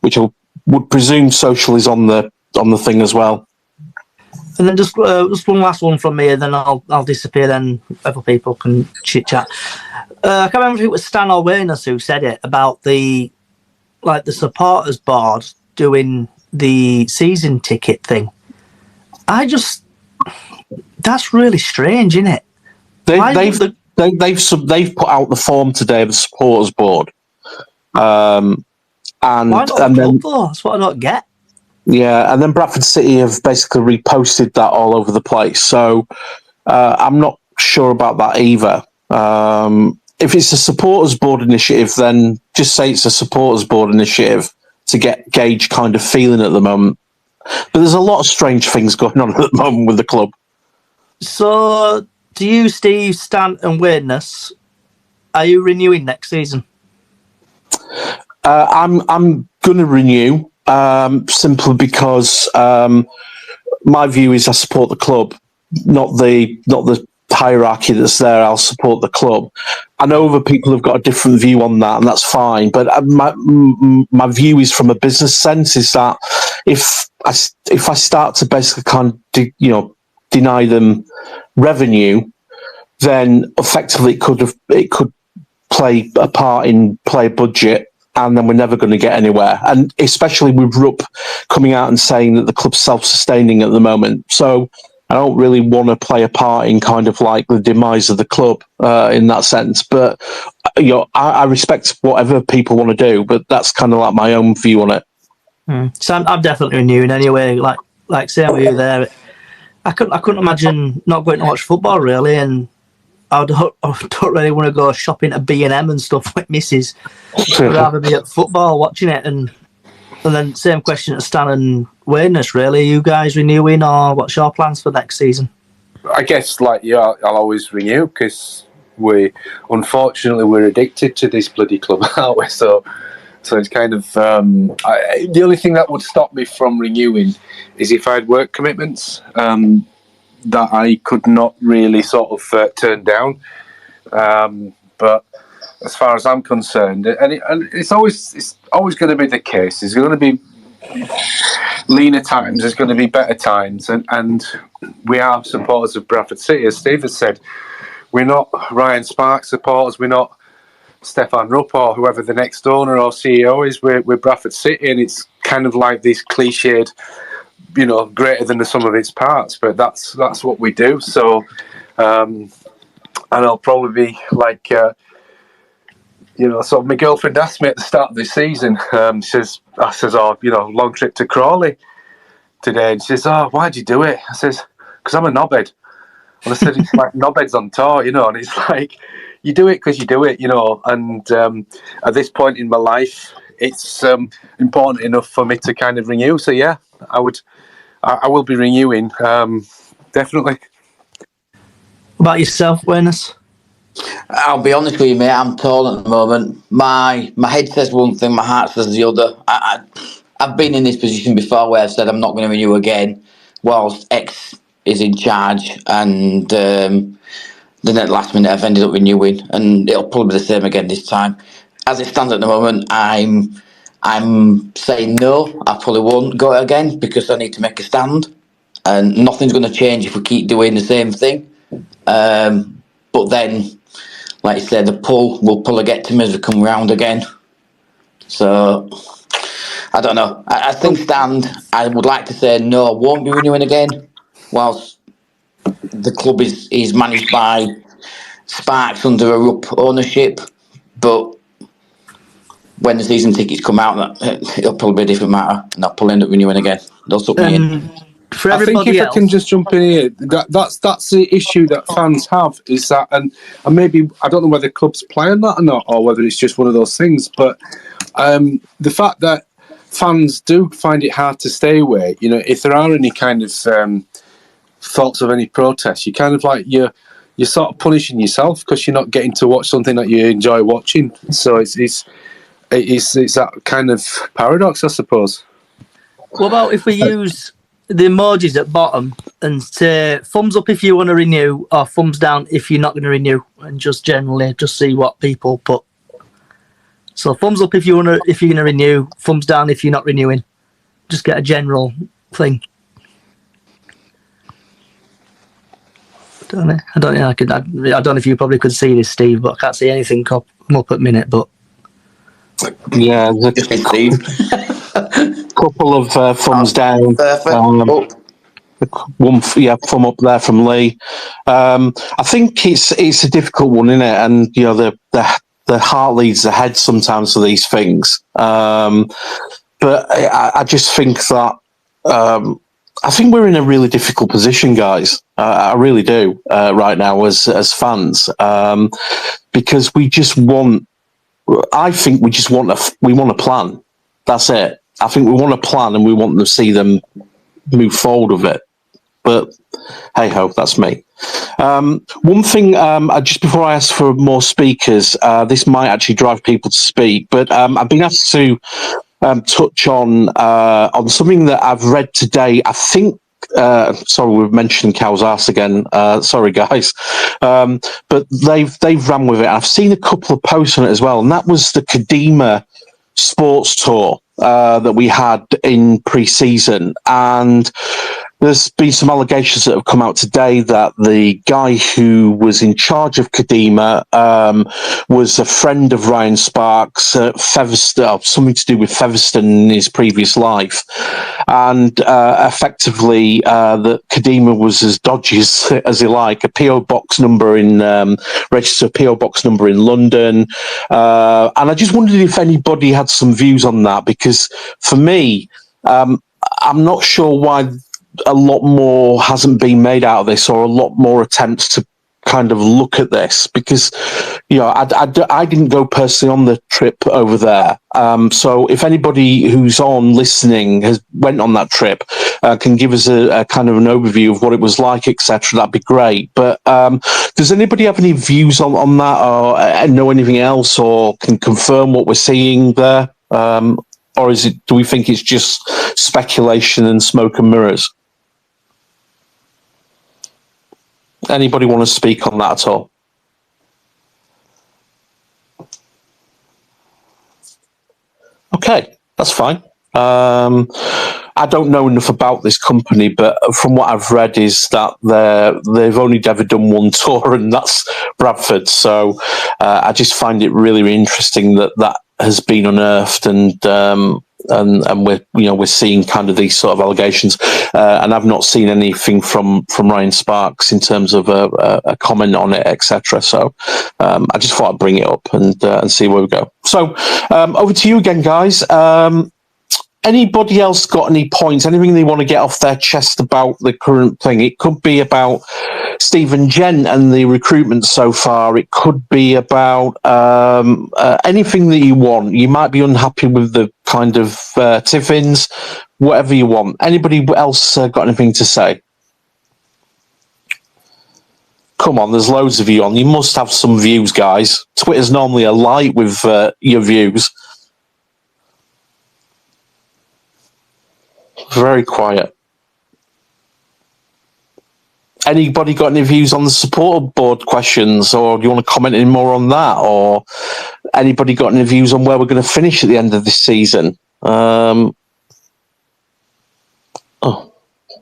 [SPEAKER 5] which I would presume social is on the thing as well.
[SPEAKER 1] And then just one last one from me, and then I'll disappear. Then other people can chit chat. I can't remember if it was Stan or Weyness who said it about the supporters board doing the season ticket thing. That's really strange, isn't it?
[SPEAKER 5] They've put out the form today, the supporters board, and
[SPEAKER 1] why not
[SPEAKER 5] and then
[SPEAKER 1] that's what I don't get.
[SPEAKER 5] Yeah, and then Bradford City have basically reposted that all over the place. So I'm not sure about that either. If it's a supporters board initiative, then just say it's a supporters board initiative to gauge kind of feeling at the moment. But there's a lot of strange things going on at the moment with the club.
[SPEAKER 1] So, do you, Steve, Stan, and Weyness, are you renewing next season?
[SPEAKER 5] I'm going to renew. Simply because my view is I support the club, not the hierarchy that's there. I'll support the club. I know other people have got a different view on that, and that's fine. But my view is from a business sense is that if I start to basically kind of deny them revenue, then effectively it could play a part in player budget. And then we're never going to get anywhere. And especially with Rupp coming out and saying that the club's self-sustaining at the moment. So I don't really want to play a part in kind of like the demise of the club in that sense. But I respect whatever people want to do, but that's kind of like my own view on it.
[SPEAKER 1] So I'm definitely renewing anyway. Like same with you there. I couldn't imagine not going to watch football really, and I don't really want to go shopping at B&M and stuff with missus. I'd rather be at football watching it. And then same question to Stan and Weyness, really. Are you guys renewing, or what's your plans for next season?
[SPEAKER 3] I guess, I'll always renew because unfortunately, we're addicted to this bloody club, aren't we? So it's kind of the only thing that would stop me from renewing is if I had work commitments. That I could not really sort of turn down, but as far as I'm concerned, and it's always going to be the case. There's going to be leaner times. There's going to be better times, and we are supporters of Bradford City, as Steve has said. We're not Ryan Sparks supporters. We're not Stefan Rupp or whoever the next owner or CEO is. We're Bradford City, and it's kind of like this cliched. Greater than the sum of its parts, but that's what we do. So, and I'll probably be So my girlfriend asked me at the start of this season, I says, oh, long trip to Crawley today. And she says, oh, why'd you do it? I says, because I'm a knobhead. And I said, it's like knobheads on tour, and it's like, you do it because you do it, and at this point in my life, it's important enough for me to kind of renew. So yeah, I will be renewing, definitely.
[SPEAKER 1] What about yourself, Awareness?
[SPEAKER 4] I'll be honest with you, mate. I'm torn at the moment. My head says one thing, my heart says the other. I've been in this position before where I've said I'm not going to renew again, whilst X is in charge, and then at the last minute I've ended up renewing, and it'll probably be the same again this time. As it stands at the moment, I'm saying no. I probably won't go again because I need to make a stand, and nothing's going to change if we keep doing the same thing. But then, like you said, the pull will probably get to me as we come round again. So, I don't know. I think stand, I would like to say no, I won't be renewing again, whilst the club is managed by Sparks under a RUP ownership. But when the season tickets come out, it'll probably be a different matter, and I'll probably end up renewing again. They'll suck me in.
[SPEAKER 1] For
[SPEAKER 3] I think
[SPEAKER 1] everybody
[SPEAKER 3] if
[SPEAKER 1] else,
[SPEAKER 3] I can just jump in here, that's the issue that fans have, is that, and maybe I don't know whether clubs play on that or not, or whether it's just one of those things. But the fact that fans do find it hard to stay away, if there are any kind of thoughts of any protests, you kind of like you're sort of punishing yourself because you're not getting to watch something that you enjoy watching. So it's that kind of paradox, I suppose.
[SPEAKER 1] what about if we use the emojis at bottom and say thumbs up if you want to renew, or thumbs down if you're not going to renew, and just generally just see what people put. So thumbs up if you're going to renew, thumbs down if you're not renewing. Just get a general thing. I don't know if you probably could see this, Steve, but I can't see anything come up at minute. But
[SPEAKER 5] Yeah, there's a couple of thumbs down. One, thumb up there from Lee. I think it's a difficult one, isn't it? And the heart leads the head sometimes for these things. But I just think that I think we're in a really difficult position, guys. I really do right now as fans, because we just want. I think we just want a plan. That's it. I think we want a plan, and we want to see them move forward with it. But hey ho, that's me. One thing, just before I ask for more speakers, this might actually drive people to speak, but I've been asked to touch on something that I've read today. I think. Sorry, we've mentioned Cow's Arse again. Sorry, guys, but they've ran with it. I've seen a couple of posts on it as well, and that was the Kadima Sports Tour that we had in pre-season, and there's been some allegations that have come out today that the guy who was in charge of Kadima was a friend of Ryan Sparks at Featherstone, something to do with Featherstone in his previous life, and effectively that Kadima was as dodgy as he like, a PO box number in register a PO box number in London, and I just wondered if anybody had some views on that, because for me, I'm not sure why a lot more hasn't been made out of this, or a lot more attempts to kind of look at this, because I didn't go personally on the trip over there, so if anybody who's on listening went on that trip, can give us a kind of an overview of what it was like, etc., that'd be great. But does anybody have any views on that, or know anything else, or can confirm what we're seeing there, or do we think it's just speculation and smoke and mirrors? Anybody want to speak on that at all? Okay, that's fine. I don't know enough about this company, but from what I've read is that they've only ever done one tour, and that's Bradford. So I just find it really, really interesting that has been unearthed, and and we're seeing kind of these sort of allegations, and I've not seen anything from Ryan Sparks in terms of a comment on it, etc. So I just thought I'd bring it up and see where we go. So over to you again, guys. Anybody else got any points? Anything they want to get off their chest about the current thing? It could be about Stephen Gent and the recruitment so far. It could be about anything that you want. You might be unhappy with the kind of Tiffins, whatever you want. Anybody else got anything to say? Come on, there's loads of you on. You must have some views, guys. Twitter's normally alight with your views. Very quiet. Anybody got any views on the supporter board questions, or do you want to comment any more on that? Or anybody got any views on where we're going to finish at the end of this season? Oh,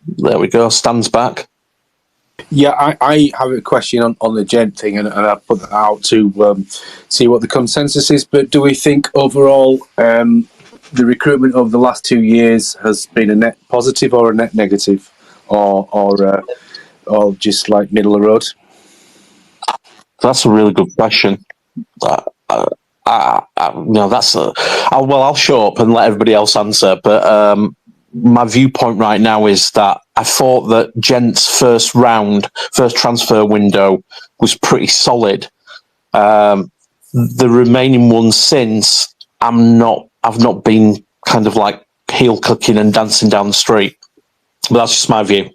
[SPEAKER 5] there we go. Stan's back.
[SPEAKER 3] Yeah, I have a question on the Gent thing, and I put that out to see what the consensus is. But do we think overall the recruitment over the last 2 years has been a net positive or a net negative, or just like middle of the road?
[SPEAKER 5] That's a really good question. No, that's I'll shut up and let everybody else answer. But my viewpoint right now is that I thought that Gent's first transfer window was pretty solid. The remaining ones since, I've not been kind of like heel clicking and dancing down the street. But that's just my view.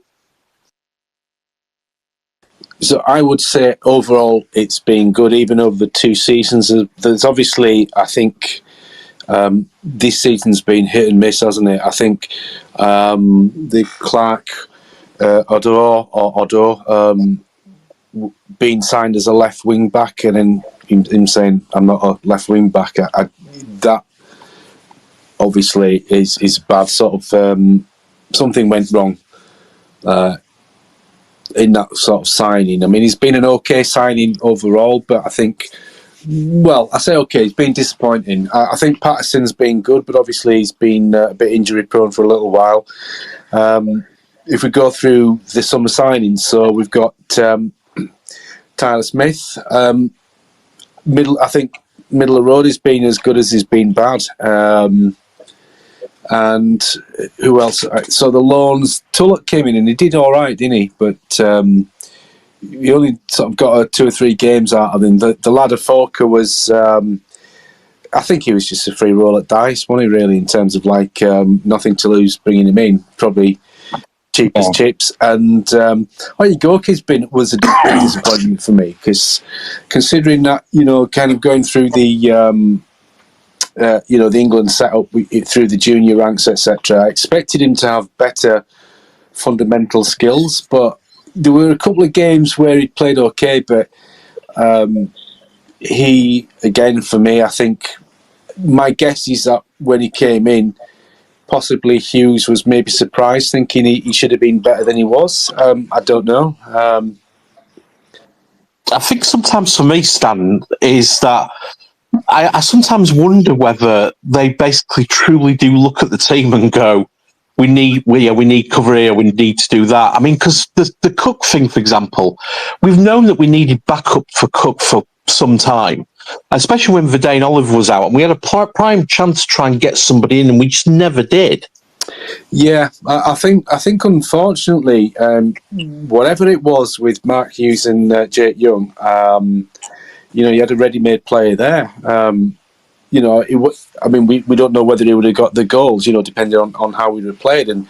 [SPEAKER 3] So I would say overall it's been good, even over the 2 seasons. There's obviously, I think, this season's been hit and miss, hasn't it? I think the Clark Odo being signed as a left wing back, and then him saying I'm not a left wing back. That obviously is bad. Sort of something went wrong in that sort of signing. I mean, he's been an okay signing overall, but I think, well, I say okay, he's been disappointing. I think Patterson's been good, but obviously he's been a bit injury prone for a little while. If we go through the summer signings, so we've got Tyler Smith. I think middle of the road has been as good as he's been bad. And who else? So the loans, Tulloch came in and he did all right, didn't he? But he only sort of got 2 or 3 games out of him. The lad of Foker was, I think he was just a free roll at dice, wasn't he, really, in terms of like nothing to lose bringing him in. Probably cheap as chips. And Oyegoke's was a big disappointment for me, because considering that, kind of going through the the England setup through the junior ranks, etc. I expected him to have better fundamental skills, but there were a couple of games where he played okay. But he, again, for me, I think my guess is that when he came in, possibly Hughes was maybe surprised, thinking he should have been better than he was. I don't know.
[SPEAKER 5] I think sometimes for me, Stan, is that I sometimes wonder whether they basically truly do look at the team and go, we need cover here, we need to do that. I mean, because the Cook thing, for example, we've known that we needed backup for Cook for some time, especially when Verdane Oliver was out, and we had a prime chance to try and get somebody in, and we just never did.
[SPEAKER 3] Yeah, I think unfortunately, whatever it was with Mark Hughes and Jake Young, you had a ready-made player there. We don't know whether he would have got the goals, depending on how we would have played, and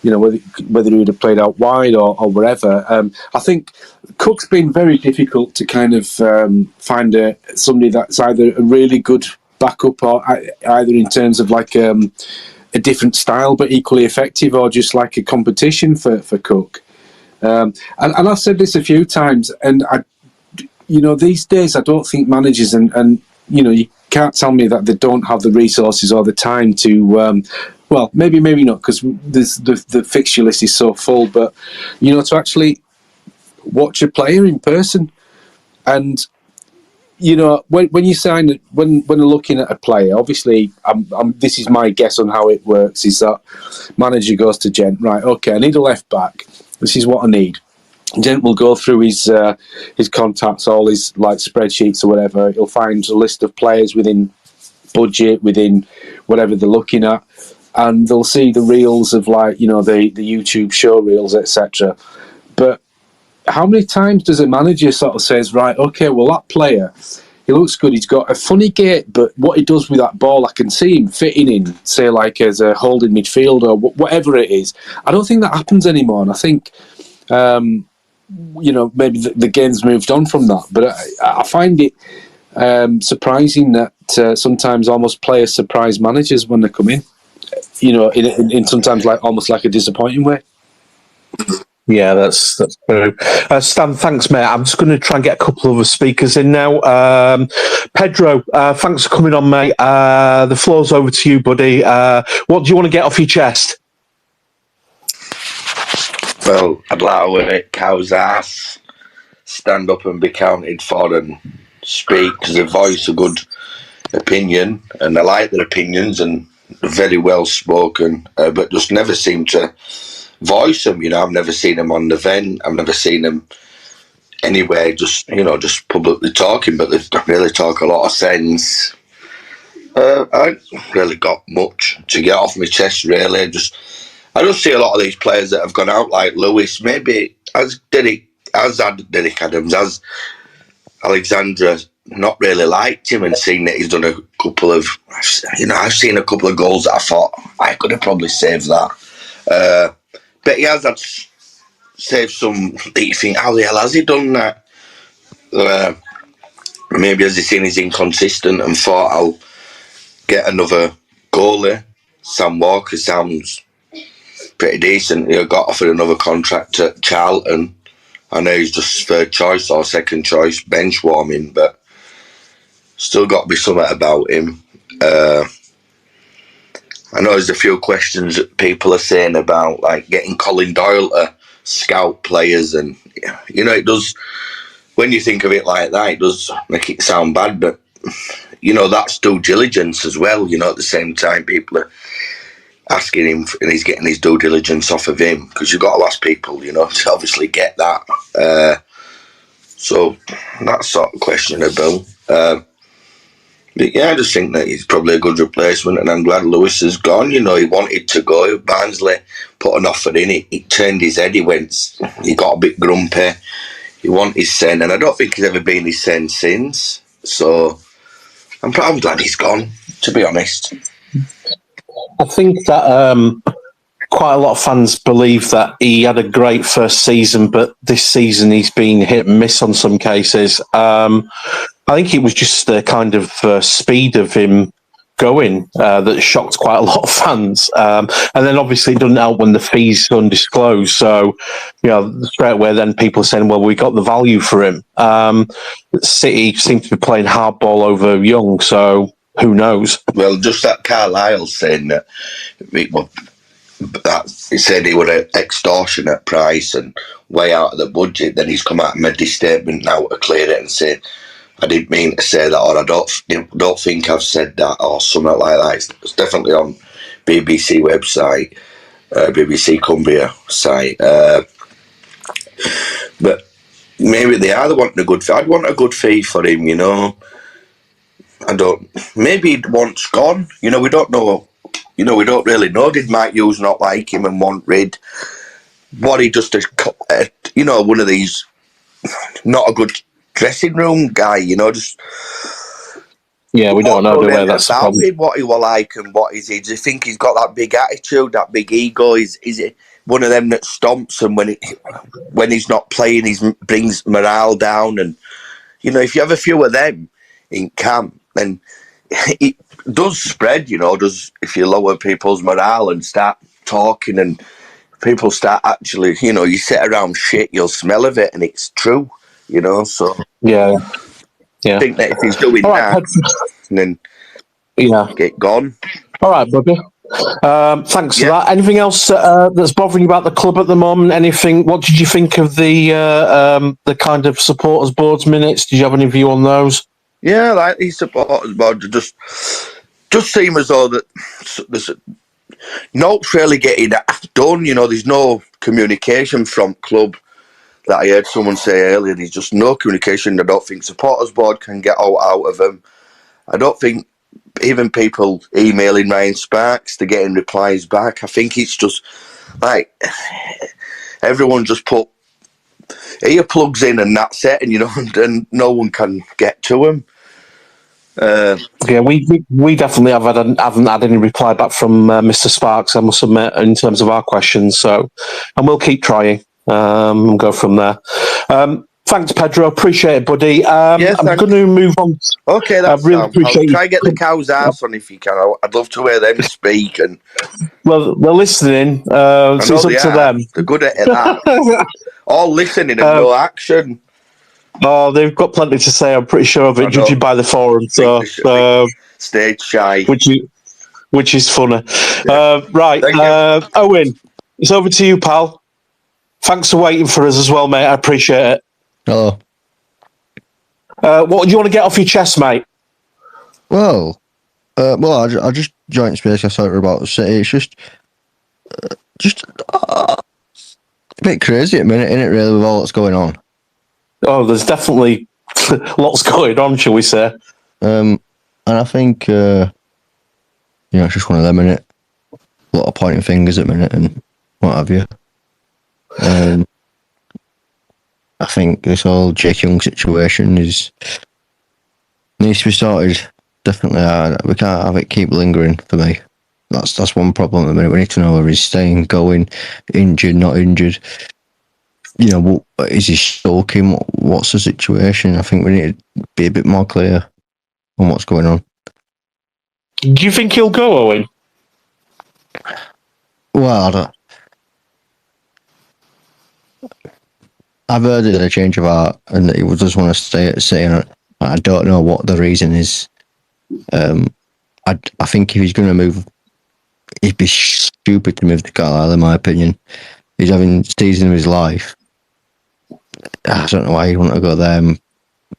[SPEAKER 3] whether he would have played out wide or wherever. I think Cook's been very difficult to kind of find somebody that's either a really good backup, or either in terms of like a different style but equally effective, or just like a competition for Cook. And I've said this a few times, and these days I don't think managers and you can't tell me that they don't have the resources or the time to, well, maybe not, because the fixture list is so full, but, to actually watch a player in person. And you know, when you sign, when they're looking at a player, obviously, this is my guess on how it works, is that manager goes to Gent, right, okay, I need a left back. This is what I need. Gent will go through his contacts, all his like spreadsheets or whatever. He'll find a list of players within budget, within whatever they're looking at, and they'll see the reels of like, you know, the YouTube show reels, etc. But how many times does a manager sort of says, right, okay, well, that player, he looks good, he's got a funny gait, but what he does with that ball, I can see him fitting in, say, like as a holding midfielder or whatever it is. I don't think that happens anymore, and I think, you know, maybe the game's moved on from that, but I find it surprising that sometimes almost players surprise managers when they come in, you know, in sometimes like almost like a disappointing way.
[SPEAKER 5] Yeah, that's true. Stan, thanks, mate. I'm just going to try and get a couple of other speakers in now. Pedro, thanks for coming on, mate. The floor's over to you, buddy. What do you want to get off your chest?
[SPEAKER 6] Well, I'd like to cow's ass, stand up and be counted for and speak, because they voice a good opinion, and I like their opinions and very well spoken, but just never seem to voice them. You know, I've never seen them on the event. I've never seen them anywhere, just, you know, just publicly talking, but they don't really talk a lot of sense. I haven't really got much to get off my chest, really. I just see a lot of these players that have gone out, like Lewis, maybe as Derek Adams, as Alexandra, not really liked him and seen that he's done a couple of, you know, I've seen a couple of goals that I thought I could have probably saved that. But he has had saved some that you think, how the hell has he done that? Maybe has he seen he's inconsistent and thought, I'll get another goalie. Sam Walker sounds pretty decent. He got offered another contract at Charlton. I know he's just third choice or second choice, bench warming, but still got to be something about him. I know there's a few questions that people are saying about like getting Colin Doyle to scout players, and you know, it does, when you think of it like that, it does make it sound bad, but you know, that's due diligence as well. You know, at the same time, people are asking him and he's getting his due diligence off of him, because you've got to ask people, you know, to obviously get that. So that's sort of questionable. But yeah, I just think that he's probably a good replacement, and I'm glad Lewis has gone. You know, he wanted to go. Barnsley put an offer in. He turned his head. He got a bit grumpy. He wanted his sen, and I don't think he's ever been his sen since. So I'm glad he's gone, to be honest.
[SPEAKER 5] I think that quite a lot of fans believe that he had a great first season, but this season he's been hit and miss on some cases. I think it was just the kind of speed of him going that shocked quite a lot of fans. And then obviously it doesn't help when the fees are undisclosed. So, you know, straight away then people are saying, well, we got the value for him. City seem to be playing hardball over Young, so who knows?
[SPEAKER 6] Well, just that Carlisle saying that, he said he was an extortionate price and way out of the budget. Then he's come out and made this statement now to clear it and say, I didn't mean to say that, or I don't think I've said that, or something like that. It's definitely on BBC website, BBC Cumbria site. But maybe they are wanting a good fee. I'd want a good fee for him, you know. Maybe once gone, you know, we don't know. You know, we don't really know. Did Mike Hughes not like him and want rid? What, he just you know, one of these, not a good dressing room guy, you know, just.
[SPEAKER 5] Yeah, we don't know where that's
[SPEAKER 6] about him, what he will like and what is he. Do you think he's got that big attitude, that big ego? Is it one of them that stomps, and when he's not playing, he brings morale down? And you know, if you have a few of them in camp, then it does spread. You know, if you lower people's morale and start talking, and people start actually, you know, you sit around shit, you'll smell of it, and it's true. You know, so
[SPEAKER 5] yeah.
[SPEAKER 6] I think that if he's doing that, then get gone.
[SPEAKER 5] All right, Bobby. Thanks for that. Anything else that's bothering you about the club at the moment? Anything? What did you think of the kind of supporters boards minutes? Did you have any view on those?
[SPEAKER 6] Yeah, like these supporters board just seem as though that there's not really getting done. You know, there's no communication from club. That I heard someone say earlier. There's just no communication. I don't think supporters board can get out of them. I don't think even people emailing Ryan Sparks to getting replies back. I think it's just like everyone just put earplugs in and that's it, and and no one can get to them.
[SPEAKER 5] Yeah, we definitely haven't had any reply back from Mr. Sparks, I must admit, in terms of our questions. So, and we'll keep trying and go from there. Thanks, Pedro. Appreciate it, buddy. I'm going to move on.
[SPEAKER 6] Okay, that's
[SPEAKER 5] really
[SPEAKER 6] I'll
[SPEAKER 5] appreciate
[SPEAKER 6] try and get the cows' ass on if you can. I'd love to hear them speak. And
[SPEAKER 5] well, they're listening. So it's up to them.
[SPEAKER 6] They're good at that. All listening and no action.
[SPEAKER 5] Oh, they've got plenty to say. I'm pretty sure of it, judging by the forum. So,
[SPEAKER 6] stage shy,
[SPEAKER 5] which is funny.
[SPEAKER 6] Yeah.
[SPEAKER 5] Right, Owen, it's over to you, pal. Thanks for waiting for us as well, mate. I appreciate it.
[SPEAKER 7] Hello.
[SPEAKER 5] What do you want to get off your chest, mate?
[SPEAKER 7] Well, I just joined space. I thought about the city. It's just a bit crazy at the minute, isn't it? Really, with all that's going on.
[SPEAKER 5] Oh, there's definitely lots going on, shall we say?
[SPEAKER 7] And I think it's just one of them, innit? A lot of pointing fingers at the minute and what have you. I think this whole Jake Young situation needs to be sorted. Definitely, we can't have it keep lingering. For me, that's one problem at the minute. We need to know whether he's staying, going, injured, not injured. Is he sulking? What's the situation? I think we need to be a bit more clear on what's going on.
[SPEAKER 5] Do you think he'll go, Owen?
[SPEAKER 7] Well, I've heard that a change of heart and that he would just want to stay at City. And I don't know what the reason is. I think if he's going to move, it'd be stupid to move to Carlisle, in my opinion. He's having the season of his life. I don't know why he'd want to go there. I'm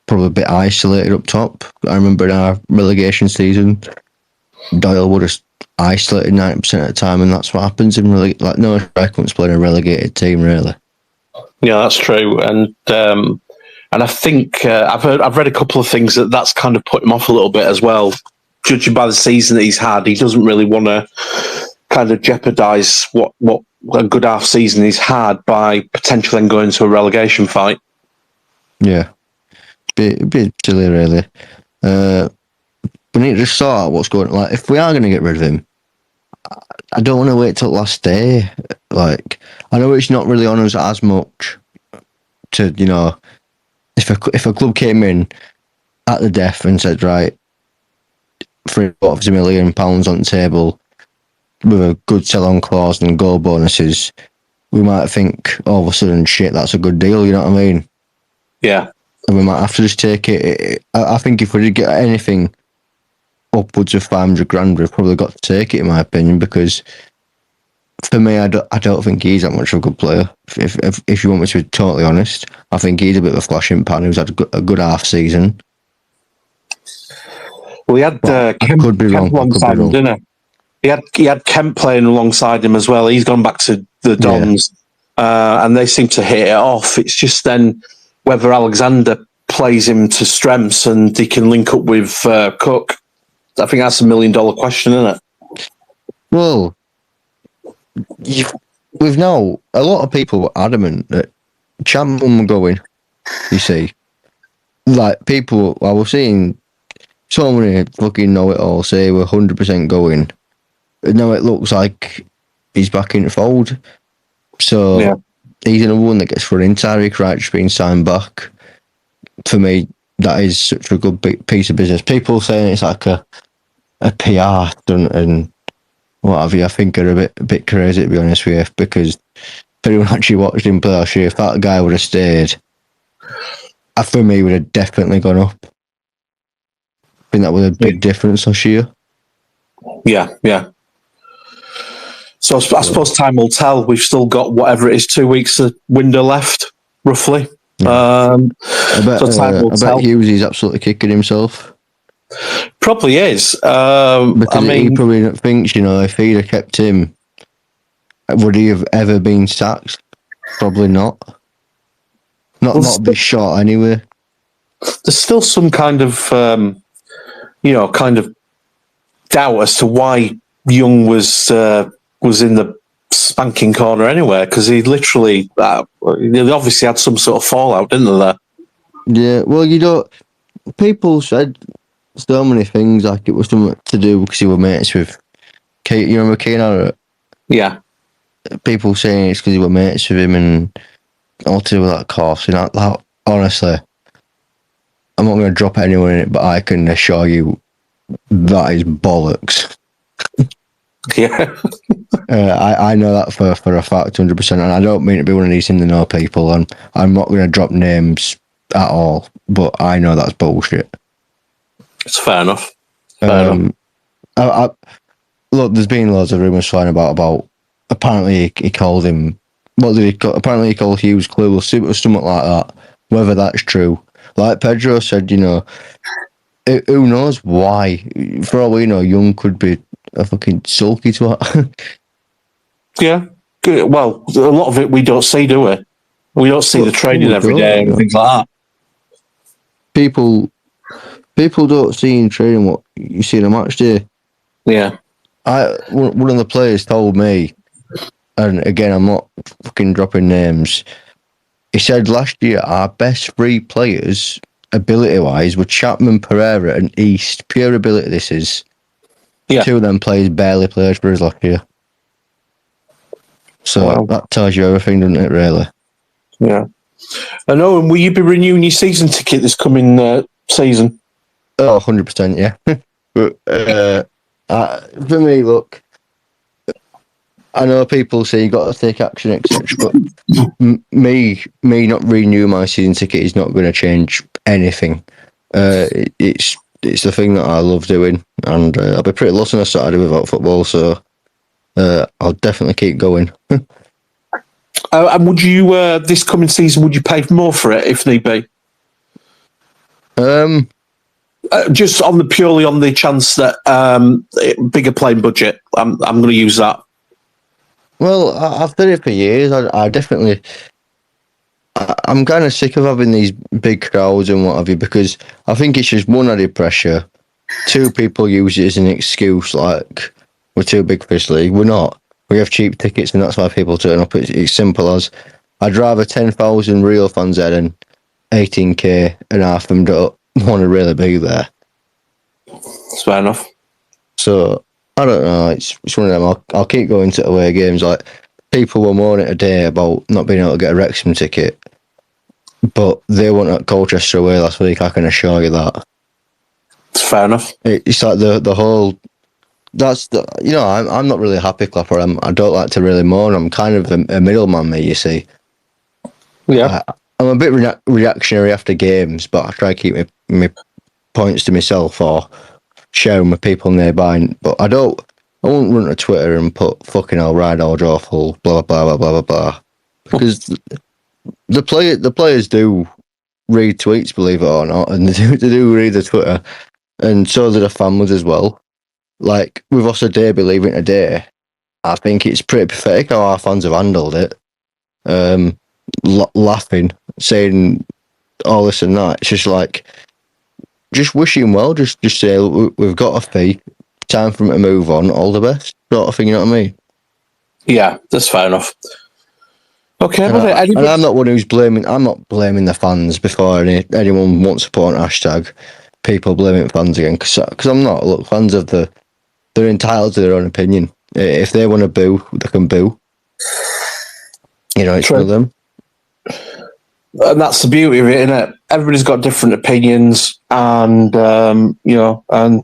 [SPEAKER 7] probably a bit isolated up top. I remember in our relegation season, Doyle would have isolated 90% of the time, and that's what happens in no striker wants to play in a relegated team, really.
[SPEAKER 5] Yeah, that's true, and I think I've read a couple of things that's kind of put him off a little bit as well. Judging by the season that he's had, he doesn't really want to kind of jeopardise what a good half season he's had by potentially then going to a relegation fight.
[SPEAKER 7] Yeah, bit silly, really. We need to sort out what's going on. Like, if we are going to get rid of him, I don't want to wait till last day. Like, I know it's not really on us as much to, if a club came in at the death and said, right, £350 million on the table with a good sell-on clause and goal bonuses, we might think all of a sudden, shit, that's a good deal, you know what I mean?
[SPEAKER 5] Yeah.
[SPEAKER 7] And we might have to just take it. I think if we did get anything upwards of 500 grand, we've probably got to take it, in my opinion, because for me, I don't think he's that much of a good player. If you want me to be totally honest, I think he's a bit of a flashing pan who's had a good half season.
[SPEAKER 5] Well, he had Kemp,
[SPEAKER 7] could be wrong.
[SPEAKER 5] alongside him, didn't he? He had Kemp playing alongside him as well. He's gone back to the Dons, and they seem to hit it off. It's just then whether Alexander plays him to strengths and he can link up with Cook. I think that's $1 million question, isn't it?
[SPEAKER 7] Well, we've now a lot of people were adamant that Chamberlain were going. You see, like people, I was seeing so many fucking know-it-all say we're 100% going. Now it looks like he's back in the fold. So he's another one that gets thrown in. Tyreek Wright's being signed back. For me, that is such a good piece of business. People saying it's like a PR stunt and what have you, I think are a bit crazy, to be honest with you, because if anyone actually watched him play last year, if that guy would have stayed, for me, would have definitely gone up. I think that was a big difference last year.
[SPEAKER 5] Yeah. So I suppose time will tell. We've still got whatever it is, 2 weeks of window left, roughly.
[SPEAKER 7] I bet,
[SPEAKER 2] So time will
[SPEAKER 7] I
[SPEAKER 2] tell.
[SPEAKER 7] bet Hughes is absolutely kicking himself.
[SPEAKER 2] Probably is.
[SPEAKER 7] Because
[SPEAKER 2] I
[SPEAKER 7] he
[SPEAKER 2] mean,
[SPEAKER 7] probably thinks, if he'd have kept him, would he have ever been sacked? Probably not. Not this short anyway.
[SPEAKER 2] there's still some kind of, kind of doubt as to why Young was in the spanking corner anyway, because he literally, they obviously had some sort of fallout, didn't they? There?
[SPEAKER 7] Yeah, well, people said so many things like it was something to do because he were mates with Kate. You remember Kane Harrett?
[SPEAKER 2] Yeah.
[SPEAKER 7] People saying it's because he were mates with him and all to do with that course. And that, honestly, I'm not going to drop anyone in it, but I can assure you that is bollocks.
[SPEAKER 2] Yeah.
[SPEAKER 7] I know that for a fact, 100%, and I don't mean to be one of these in the know people, and I'm not going to drop names at all, but I know that's bullshit.
[SPEAKER 2] It's fair enough. Fair enough.
[SPEAKER 7] Look, there's been loads of rumours flying about apparently he called him, what did he call, apparently he called Hughes clueless, or something like that, whether that's true. Like Pedro said, who knows why? For all we know, Young could be a fucking sulky twat.
[SPEAKER 2] Yeah. Good. Well, a lot of it we don't see, do we? We don't see the training every day and things like that.
[SPEAKER 7] People don't see in training what you see in a match day.
[SPEAKER 2] Yeah.
[SPEAKER 7] One of the players told me, and again, I'm not fucking dropping names. He said last year our best three players, ability-wise, were Chapman, Pereira, and East. Pure ability, this is.
[SPEAKER 2] Yeah.
[SPEAKER 7] Two of them players barely played for us last year. So that tells you everything, doesn't it, really?
[SPEAKER 2] Yeah. And Owen, will you be renewing your season ticket this coming season?
[SPEAKER 7] Oh, 100%, yeah. But, for me, look, I know people say you got to take action, etc. But me not renewing my season ticket is not going to change anything. It's the thing that I love doing, and I'll be pretty lost on a Saturday without football, so I'll definitely keep going.
[SPEAKER 2] And would you, this coming season, would you pay more for it if need be? Just purely on the chance that bigger playing budget. I'm going to use that.
[SPEAKER 7] Well, I've done it for years. I definitely. I'm kind of sick of having these big crowds and what have you, because I think it's just one, added pressure. Two, people use it as an excuse, like we're too big for this league. We're not. We have cheap tickets, and that's why people turn up. It's simple as I'd rather 10,000 real fans there than 18k and half of them don't want to really be there.
[SPEAKER 2] That's fair enough.
[SPEAKER 7] So I don't know. It's one of them. I'll keep going to away games. Like people were moaning today about not being able to get a Wrexham ticket, but they went at Colchester away last week. I can assure you that.
[SPEAKER 2] It's fair enough.
[SPEAKER 7] It's like the whole. That's the I'm not really a happy clapper. I don't like to really moan. I'm kind of a middleman, me. You see.
[SPEAKER 2] Yeah.
[SPEAKER 7] I'm a bit reactionary after games, but I try to keep my points to myself or share them with people nearby. But I won't run to Twitter and put fucking hell, ride or draw full, blah blah blah blah blah blah, because the players do read tweets, believe it or not, and they do read the Twitter, and so do the families as well. Like with us a day believing today, I think it's pretty pathetic how our fans have handled it. Laughing, saying all this and that. It's just like, just wish him well. Just say we've got a fee. Time for him to move on. All the best, sort of thing. You know what I mean?
[SPEAKER 2] Yeah, that's fair enough. Okay,
[SPEAKER 7] and I'm not one who's blaming. I'm not blaming the fans before anyone wants to put on hashtag people blaming fans again, because I'm not. Look, fans they're entitled to their own opinion. If they want to boo, they can boo. It's for them.
[SPEAKER 2] And that's the beauty of it, isn't it? Everybody's got different opinions, and and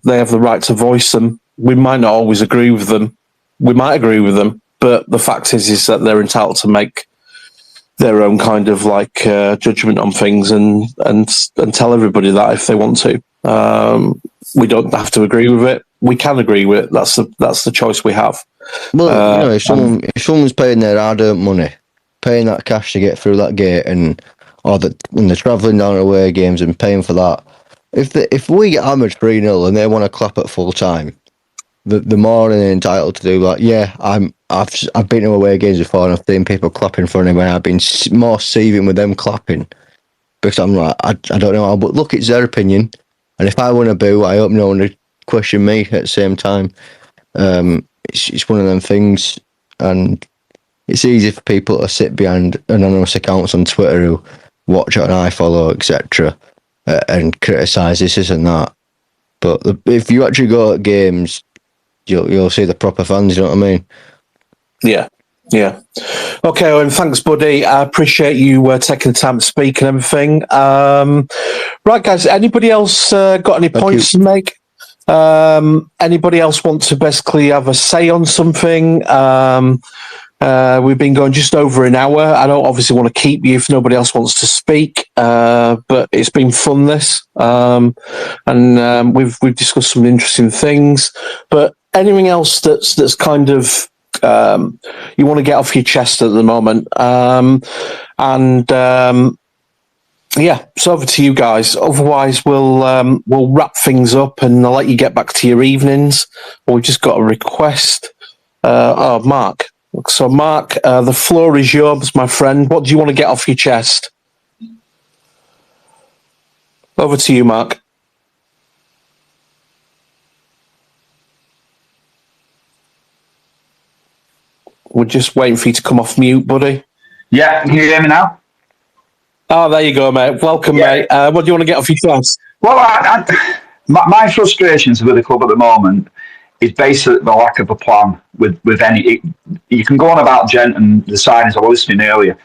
[SPEAKER 2] they have the right to voice them. We might not always agree with them. We might agree with them, but the fact is that they're entitled to make their own kind of judgment on things and tell everybody that if they want to. We don't have to agree with it. We can agree with it. That's the choice we have.
[SPEAKER 7] Well, if someone's paying their hard-earned money, paying that cash to get through that gate, and or that when they're travelling down away games and paying for that. If we get hammered 3-0 and they want to clap at full time, the more they're entitled to do that. Yeah, I've been to away games before and I've seen people clapping for them, and I've been more seething with them clapping because I'm like, I don't know how, but look, it's their opinion, and if I want to boo, I hope no one would question me at the same time. It's one of them things, and it's easy for people to sit behind anonymous accounts on Twitter who watch it and I follow, etc., and criticise this and that. But if you actually go at games, you'll see the proper fans. You know what I mean?
[SPEAKER 5] Yeah. Okay, Owen, thanks, buddy. I appreciate you taking the time to speak and everything. Right, guys, anybody else got any points to make? Anybody else want to basically have a say on something? We've been going just over an hour. I don't obviously want to keep you if nobody else wants to speak, but it's been fun, this. And we've discussed some interesting things. But anything else that's kind of you want to get off your chest at the moment? Yeah, so over to you guys. Otherwise, we'll wrap things up and I'll let you get back to your evenings. We've just got a request. Mark. So, Mark, the floor is yours, my friend. What do you want to get off your chest? Over to you, Mark. We're just waiting for you to come off mute, buddy.
[SPEAKER 8] Yeah, can you hear me now?
[SPEAKER 5] Oh, there you go, mate. Welcome, mate. What do you want to get off your chest?
[SPEAKER 8] Well, my frustrations with the club at the moment is basically the lack of a plan with any. You can go on about Gent and the signings I was listening earlier.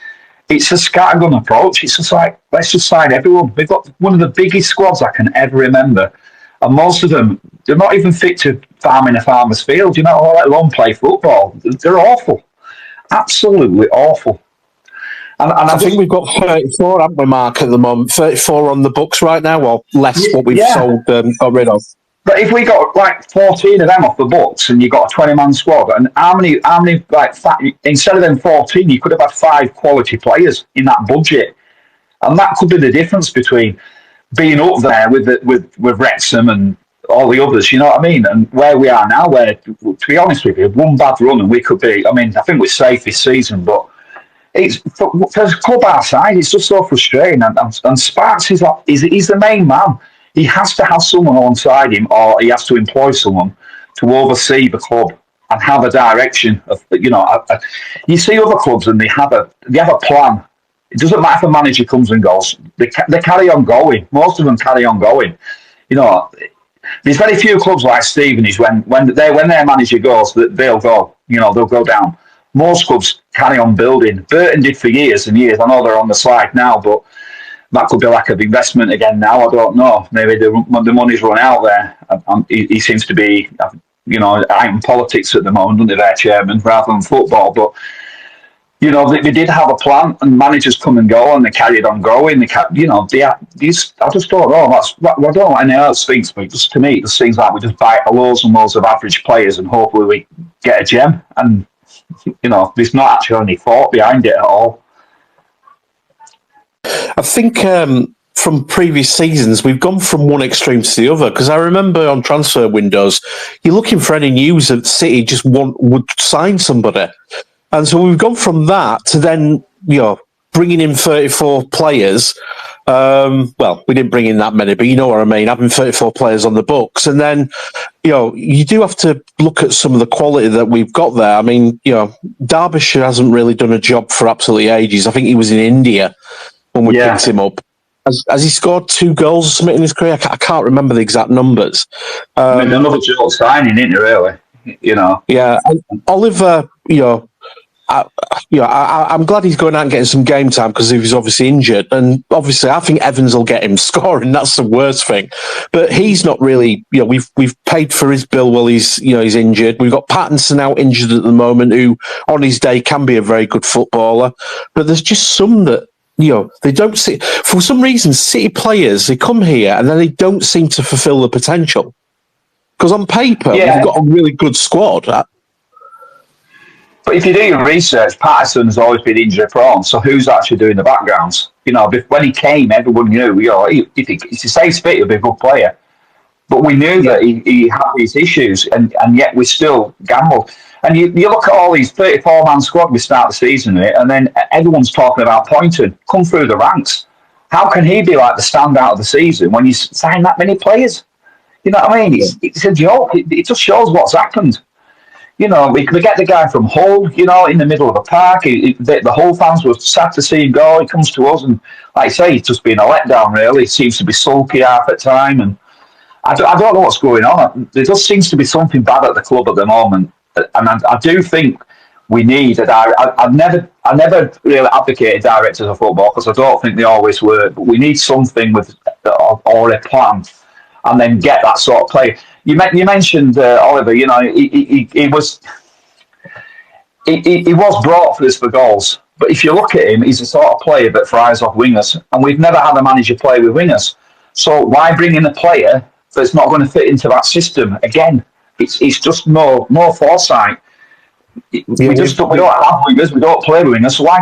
[SPEAKER 8] It's a scattergun approach. It's just like, let's just sign everyone. We've got one of the biggest squads I can ever remember. And most of them, they're not even fit to farm in a farmer's field, you know, let alone play football. They're awful. Absolutely awful. And
[SPEAKER 5] I think we've got 34, haven't we, Mark, at the moment? 34 on the books right now, or less what we've sold, got rid of.
[SPEAKER 8] But if we got like 14 of them off the books and you got a 20-man squad, and how many like instead of them 14, you could have had 5 quality players in that budget, and that could be the difference between being up there with Wrexham and all the others. You know what I mean? And where we are now, where, to be honest with you, one bad run and we could be. I mean, I think we're safe this season, but it's for a club our side, it's just so frustrating. And Sparks is he's the main man. He has to have someone alongside him, or he has to employ someone to oversee the club and have a direction. Of, you know, you see other clubs and they have a plan. It doesn't matter if a manager comes and goes; they carry on going. Most of them carry on going. You know, there's very few clubs like Stevenage when their manager goes, they'll go. You know, they'll go down. Most clubs carry on building. Burton did for years and years. I know they're on the slide now, but that could be lack of investment again now. I don't know. Maybe the money's run out there. He seems to be, you know, out in politics at the moment, under their chairman, rather than football. But, you know, they did have a plan, and managers come and go, and they carried on growing. I just don't know. I don't know what anyone else thinks, but just to me, it just seems like we just buy loads and loads of average players, and hopefully we get a gem. And, you know, there's not actually any thought behind it at all.
[SPEAKER 5] I think from previous seasons, we've gone from one extreme to the other, because I remember on transfer windows, you're looking for any news that City just would sign somebody. And so we've gone from that to then, you know, bringing in 34 players. Well, we didn't bring in that many, but you know what I mean, having 34 players on the books. And then, you know, you do have to look at some of the quality that we've got there. I mean, you know, Derbyshire hasn't really done a job for absolutely ages. I think he was in India when we picked him up. Has he scored 2 goals or something in his career? I can't remember the exact numbers.
[SPEAKER 8] I mean, another jolt signing, isn't it, really? You know.
[SPEAKER 5] Yeah, Oliver, you know, I'm glad he's going out and getting some game time, because he was obviously injured. And obviously, I think Evans will get him scoring. That's the worst thing. But he's not really, you know, we've paid for his bill while he's injured. We've got Pattinson out injured at the moment, who on his day can be a very good footballer. But there's just some that, you know, they don't see, for some reason, City players, they come here and then they don't seem to fulfill the potential. Because on paper, we've got a really good squad.
[SPEAKER 8] But if you do your research, Patterson's always been injury prone. So who's actually doing the backgrounds? You know, when he came, everyone knew. You know, if he's a safe fit, he'll be a good player. But we knew that he had these issues, and yet we still gambled. And you look at all these 34-man squad we start the season with, and then everyone's talking about Poynton. Come through the ranks. How can he be like the standout of the season when you sign that many players? You know what I mean? It's a joke. It just shows what's happened. You know, we get the guy from Hull, you know, in the middle of a park. The Hull fans were sad to see him go. He comes to us, and like I say, he's just been a letdown, really. He seems to be sulky half at time, and I don't know what's going on. There just seems to be something bad at the club at the moment, and I do think we need a director. I never really advocated directors of football because I don't think they always work. But we need something with or a plan, and then get that sort of player. You mentioned Oliver. You know, he was brought for this for goals. But if you look at him, he's the sort of player that thrives off wingers, and we've never had a manager play with wingers. So why bring in a player that's not going to fit into that system? Again, it's just no foresight. We don't have wingers. We don't play with wingers. So why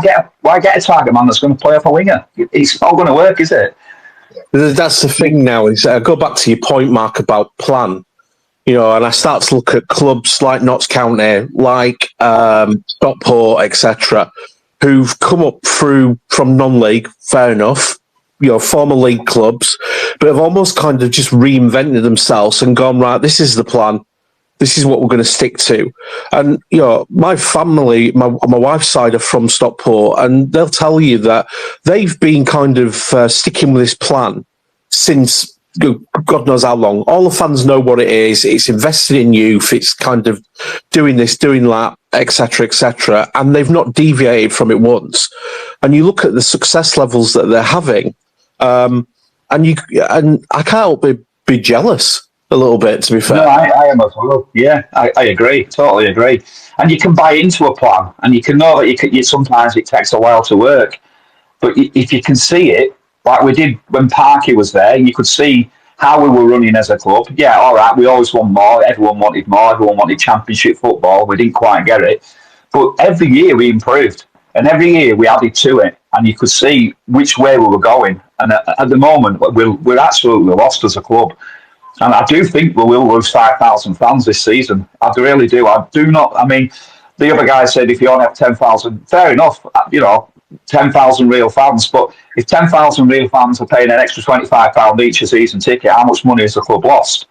[SPEAKER 8] get a target man that's going to play off a winger? It's not going to work, is it?
[SPEAKER 5] That's the thing now. Is go back to your point, Mark, about plan. You know, and I start to look at clubs like Notts County, like Stockport, etc., who've come up through from non-league. Fair enough. You know, former league clubs, but have almost kind of just reinvented themselves and gone, right, this is the plan. This is what we're going to stick to. And, you know, my family, my wife's side are from Stockport, and they'll tell you that they've been kind of sticking with this plan since God knows how long. All the fans know what it is. It's invested in youth. It's kind of doing this, doing that, etc., and they've not deviated from it once. And you look at the success levels that they're having, and I can't help but be jealous a little bit, to be fair.
[SPEAKER 8] No, I am as well. Yeah, I agree. Totally agree. And you can buy into a plan, and you can know that sometimes it takes a while to work. But if you can see it, like we did when Parky was there, you could see how we were running as a club. Yeah, all right, we always want more. Everyone wanted more. Everyone wanted championship football. We didn't quite get it. But every year we improved, and every year we added to it, and you could see which way we were going. And at the moment, we're absolutely lost as a club. And I do think we will lose 5,000 fans this season. I really do. I do not. I mean, the other guy said if you only have 10,000, fair enough. You know, 10,000 real fans. But if 10,000 real fans are paying an extra £25 each a season ticket, how much money has the club lost?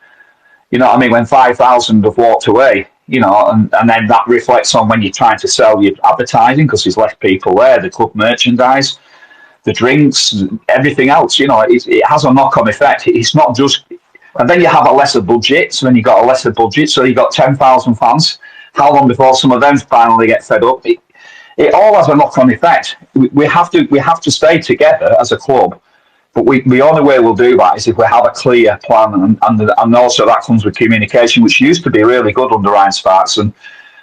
[SPEAKER 8] You know what I mean? When 5,000 have walked away, you know, and then that reflects on when you're trying to sell your advertising because there's less people there, the club merchandise, the drinks, everything else. You know, it has a knock-on effect. It's not just. And then you have a lesser budget. So then you got a lesser budget. So you got 10,000 fans. How long before some of them finally get fed up? It all has a knock-on effect. We have to stay together as a club, but the only way we'll do that is if we have a clear plan, and also that comes with communication, which used to be really good under Ryan Sparks. And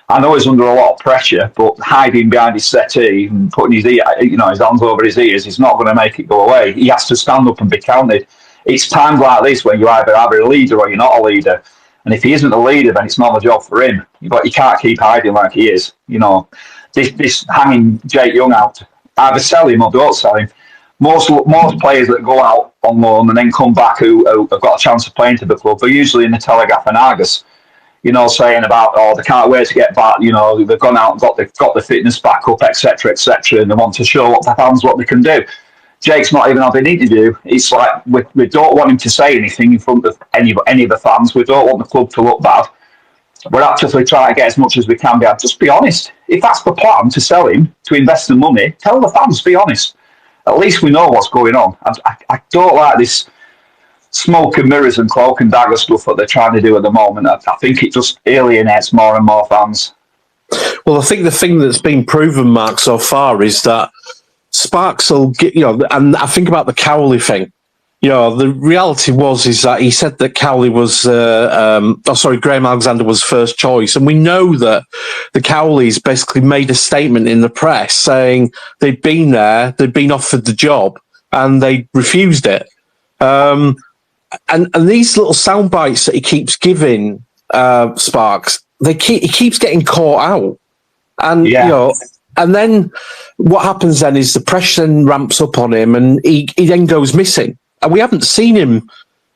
[SPEAKER 8] I know he's under a lot of pressure, but hiding behind his settee and putting his hands over his ears is not going to make it go away. He has to stand up and be counted. It's times like this when you're either a leader or you're not a leader. And if he isn't a leader, then it's not a job for him. But you can't keep hiding like he is. You know, this hanging Jake Young out, either sell him or don't sell him. Most players that go out on loan and then come back who have got a chance of playing to the club are usually in the Telegraph and Argus. You know, saying about, they can't wait to get back. You know, they've gone out and got the fitness back up, etc., and they want to show the fans what they can do. Jake's not even had an interview. It's like we don't want him to say anything in front of any of the fans. We don't want the club to look bad. We're actively trying to get as much as we can. Just be honest. If that's the plan to sell him, to invest the money, tell the fans, be honest. At least we know what's going on. I don't like this smoke and mirrors and cloak and dagger stuff that they're trying to do at the moment. I think it just alienates more and more fans.
[SPEAKER 5] Well, I think the thing that's been proven, Mark, so far is that Sparks will get, and I think about the Cowley thing. The reality is that he said that Cowley was, Graham Alexander was first choice. And we know that the Cowleys basically made a statement in the press saying they'd been there, they'd been offered the job, and they refused it. And these little sound bites that he keeps giving Sparks, he keeps getting caught out. And and then what happens then is the pressure then ramps up on him, and he then goes missing, and we haven't seen him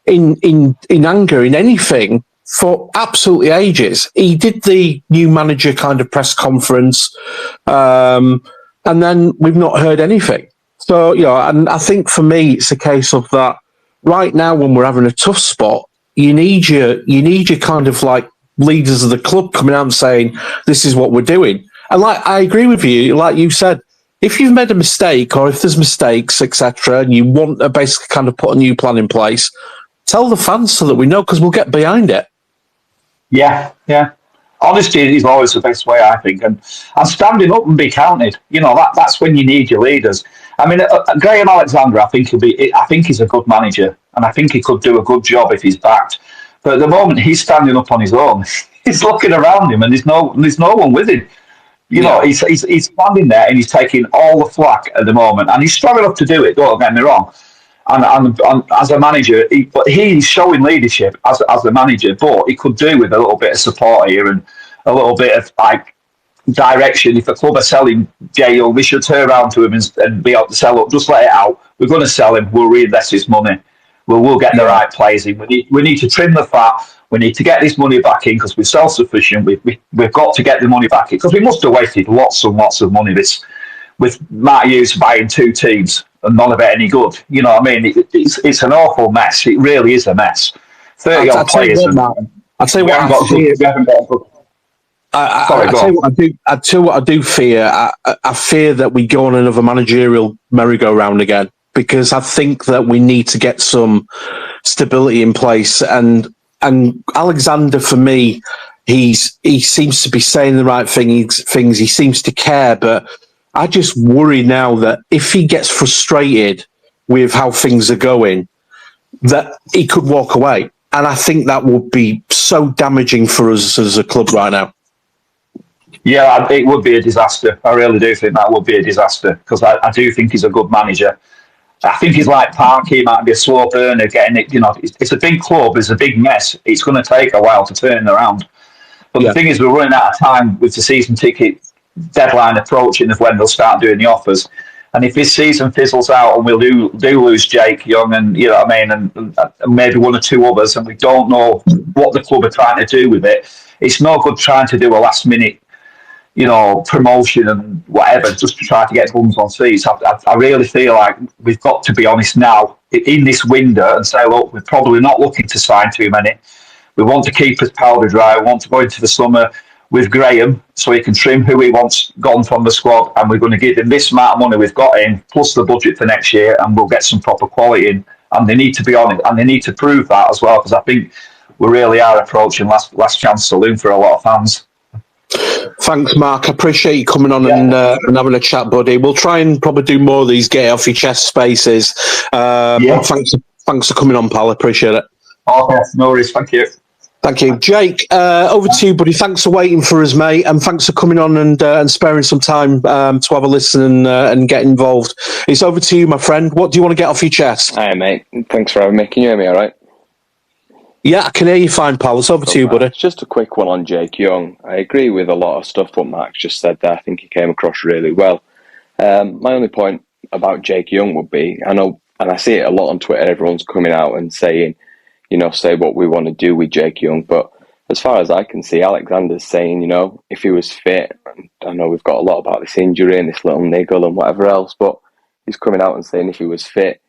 [SPEAKER 5] in anger in anything for absolutely ages. He did the new manager kind of press conference, and then we've not heard anything. So, and I think for me, it's a case of that right now when we're having a tough spot, you need your kind of like leaders of the club coming out and saying, this is what we're doing. And like, I agree with you, like you said, if you've made a mistake or if there's mistakes, etc., and you want to basically kind of put a new plan in place, tell the fans so that we know, because we'll get behind it.
[SPEAKER 8] Yeah. Honesty is always the best way, I think, and standing up and be counted. That's when you need your leaders. I mean, Graham Alexander, I think he's a good manager, and I think he could do a good job if he's backed. But at the moment, he's standing up on his own. He's looking around him, and there's no one with him. He's standing there, and he's taking all the flack at the moment, and he's strong enough to do it. Don't get me wrong. And as a manager, he's showing leadership as a manager, but he could do with a little bit of support here and a little bit of like direction. If a club are selling Jay Young, we should turn around to him and be able to sell up. Just let it out. We're going to sell him. We'll reinvest his money. We'll get the right players in. We need to trim the fat. We need to get this money back in because we're self-sufficient. We've got to get the money back in because we must have wasted lots and lots of money with Matt Hughes buying 2 teams and none of it any good. You know what I mean? It's an awful mess. It really is a mess. 30 odd players.
[SPEAKER 5] I'll tell you what I fear. I'll tell you what I do fear. I fear that we go on another managerial merry-go-round again, because I think that we need to get some stability in place. And Alexander, for me, he seems to be saying the right things. He seems to care, but I just worry now that if he gets frustrated with how things are going, that he could walk away. And I think that would be so damaging for us as a club right now.
[SPEAKER 8] Yeah, it would be a disaster. I really do think that would be a disaster because I do think he's a good manager. I think he's like Parky, he might be a slow burner getting it. It's a big club, it's a big mess. It's going to take a while to turn around. But the thing is, we're running out of time with the season ticket deadline approaching of when they'll start doing the offers. And if this season fizzles out and we do lose Jake Young and and maybe 1 or 2 others, and we don't know what the club are trying to do with it, it's no good trying to do a last minute, promotion and whatever just to try to get bums on seats. I really feel like we've got to be honest now in this window and say, look, we're probably not looking to sign too many. We want to keep his powder dry. We want to go into the summer with Graham so he can trim who he wants gone from the squad, and we're going to give him this amount of money we've got in plus the budget for next year, and we'll get some proper quality in. And they need to be on it, and they need to prove that as well, because I think we really are approaching last chance saloon for a lot of fans.
[SPEAKER 5] Thanks, Mark. I appreciate you coming on and having a chat, buddy. We'll try and probably do more of these get off your chest spaces. Thanks for coming on, pal. I appreciate it.
[SPEAKER 8] Okay, no worries. Thank you.
[SPEAKER 5] Thank you. Jake, over to you, buddy. Thanks for waiting for us, mate, and thanks for coming on and sparing some time to have a listen and get involved. It's over to you, my friend. What do you want to get off your chest?
[SPEAKER 9] Hi, mate. Thanks for having me. Can you hear me all right?
[SPEAKER 5] Yeah, I can hear you fine, pal. It's over to you, buddy.
[SPEAKER 9] Just a quick one on Jake Young. I agree with a lot of stuff what Mark just said there. I think he came across really well. My only point about Jake Young would be, I know, and I see it a lot on Twitter, everyone's coming out and saying, say what we want to do with Jake Young. But as far as I can see, Alexander's saying, if he was fit, I know we've got a lot about this injury and this little niggle and whatever else, but he's coming out and saying if he was fit,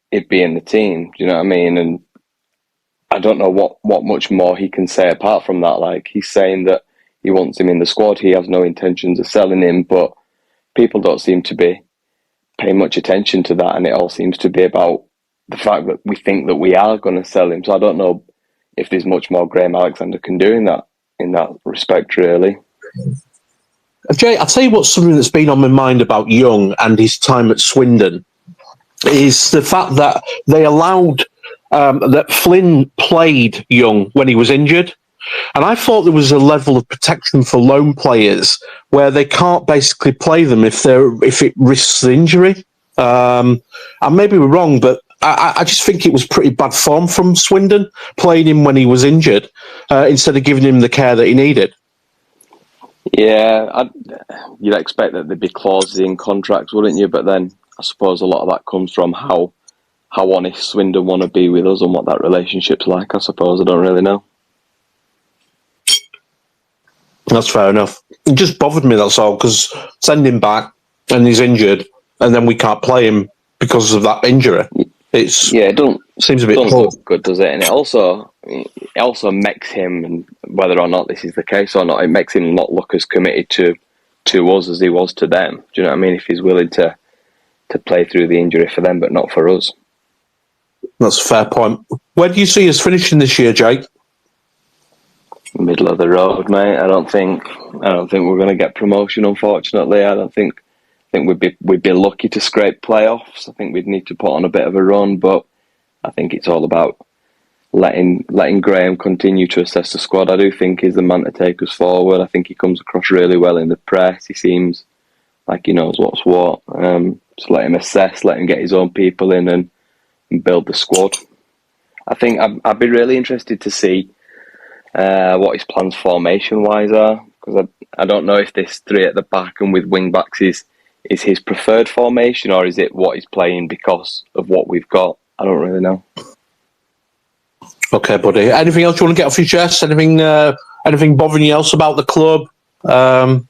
[SPEAKER 9] he'd be in the team. Do you know what I mean? And I don't know what much more he can say apart from that. Like, he's saying that he wants him in the squad. He has no intentions of selling him, but people don't seem to be paying much attention to that. And it all seems to be about the fact that we think that we are going to sell him. So I don't know if there's much more Graham Alexander can do in that respect, really.
[SPEAKER 5] Jay, I'll tell you what's something that's been on my mind about Young and his time at Swindon is the fact that they allowed that Flynn played Young when he was injured. And I thought there was a level of protection for loan players where they can't basically play them if it risks injury. And maybe we're wrong, but I just think it was pretty bad form from Swindon, playing him when he was injured, instead of giving him the care that he needed.
[SPEAKER 9] Yeah, you'd expect that there'd be clauses in contracts, wouldn't you? But then I suppose a lot of that comes from how honest Swindon want to be with us and what that relationship's like. I suppose I don't really know.
[SPEAKER 5] That's fair enough. It just bothered me, that's all, because send him back and he's injured, and then we can't play him because of that injury. It seems a bit poor.
[SPEAKER 9] Look good, does it? And it also makes him, and whether or not this is the case or not, it makes him not look as committed to us as he was to them. Do you know what I mean? If he's willing to play through the injury for them, but not for us.
[SPEAKER 5] That's a fair point. Where do you see us finishing this year, Jake?
[SPEAKER 9] Middle of the road, mate. I don't think we're going to get promotion. Unfortunately, I think we'd be lucky to scrape playoffs. I think we'd need to put on a bit of a run, but I think it's all about letting Graham continue to assess the squad. I do think he's the man to take us forward. I think he comes across really well in the press. He seems like he knows what's what. So let him assess, let him get his own people in and build the squad. I think I'd be really interested to see what his plans formation-wise are, because I don't know if this 3 at the back and with wing-backs is his preferred formation, or is it what he's playing because of what we've got? I don't really know.
[SPEAKER 5] Okay, buddy. Anything else you want to get off your chest? Anything bothering you else about the club?
[SPEAKER 9] No,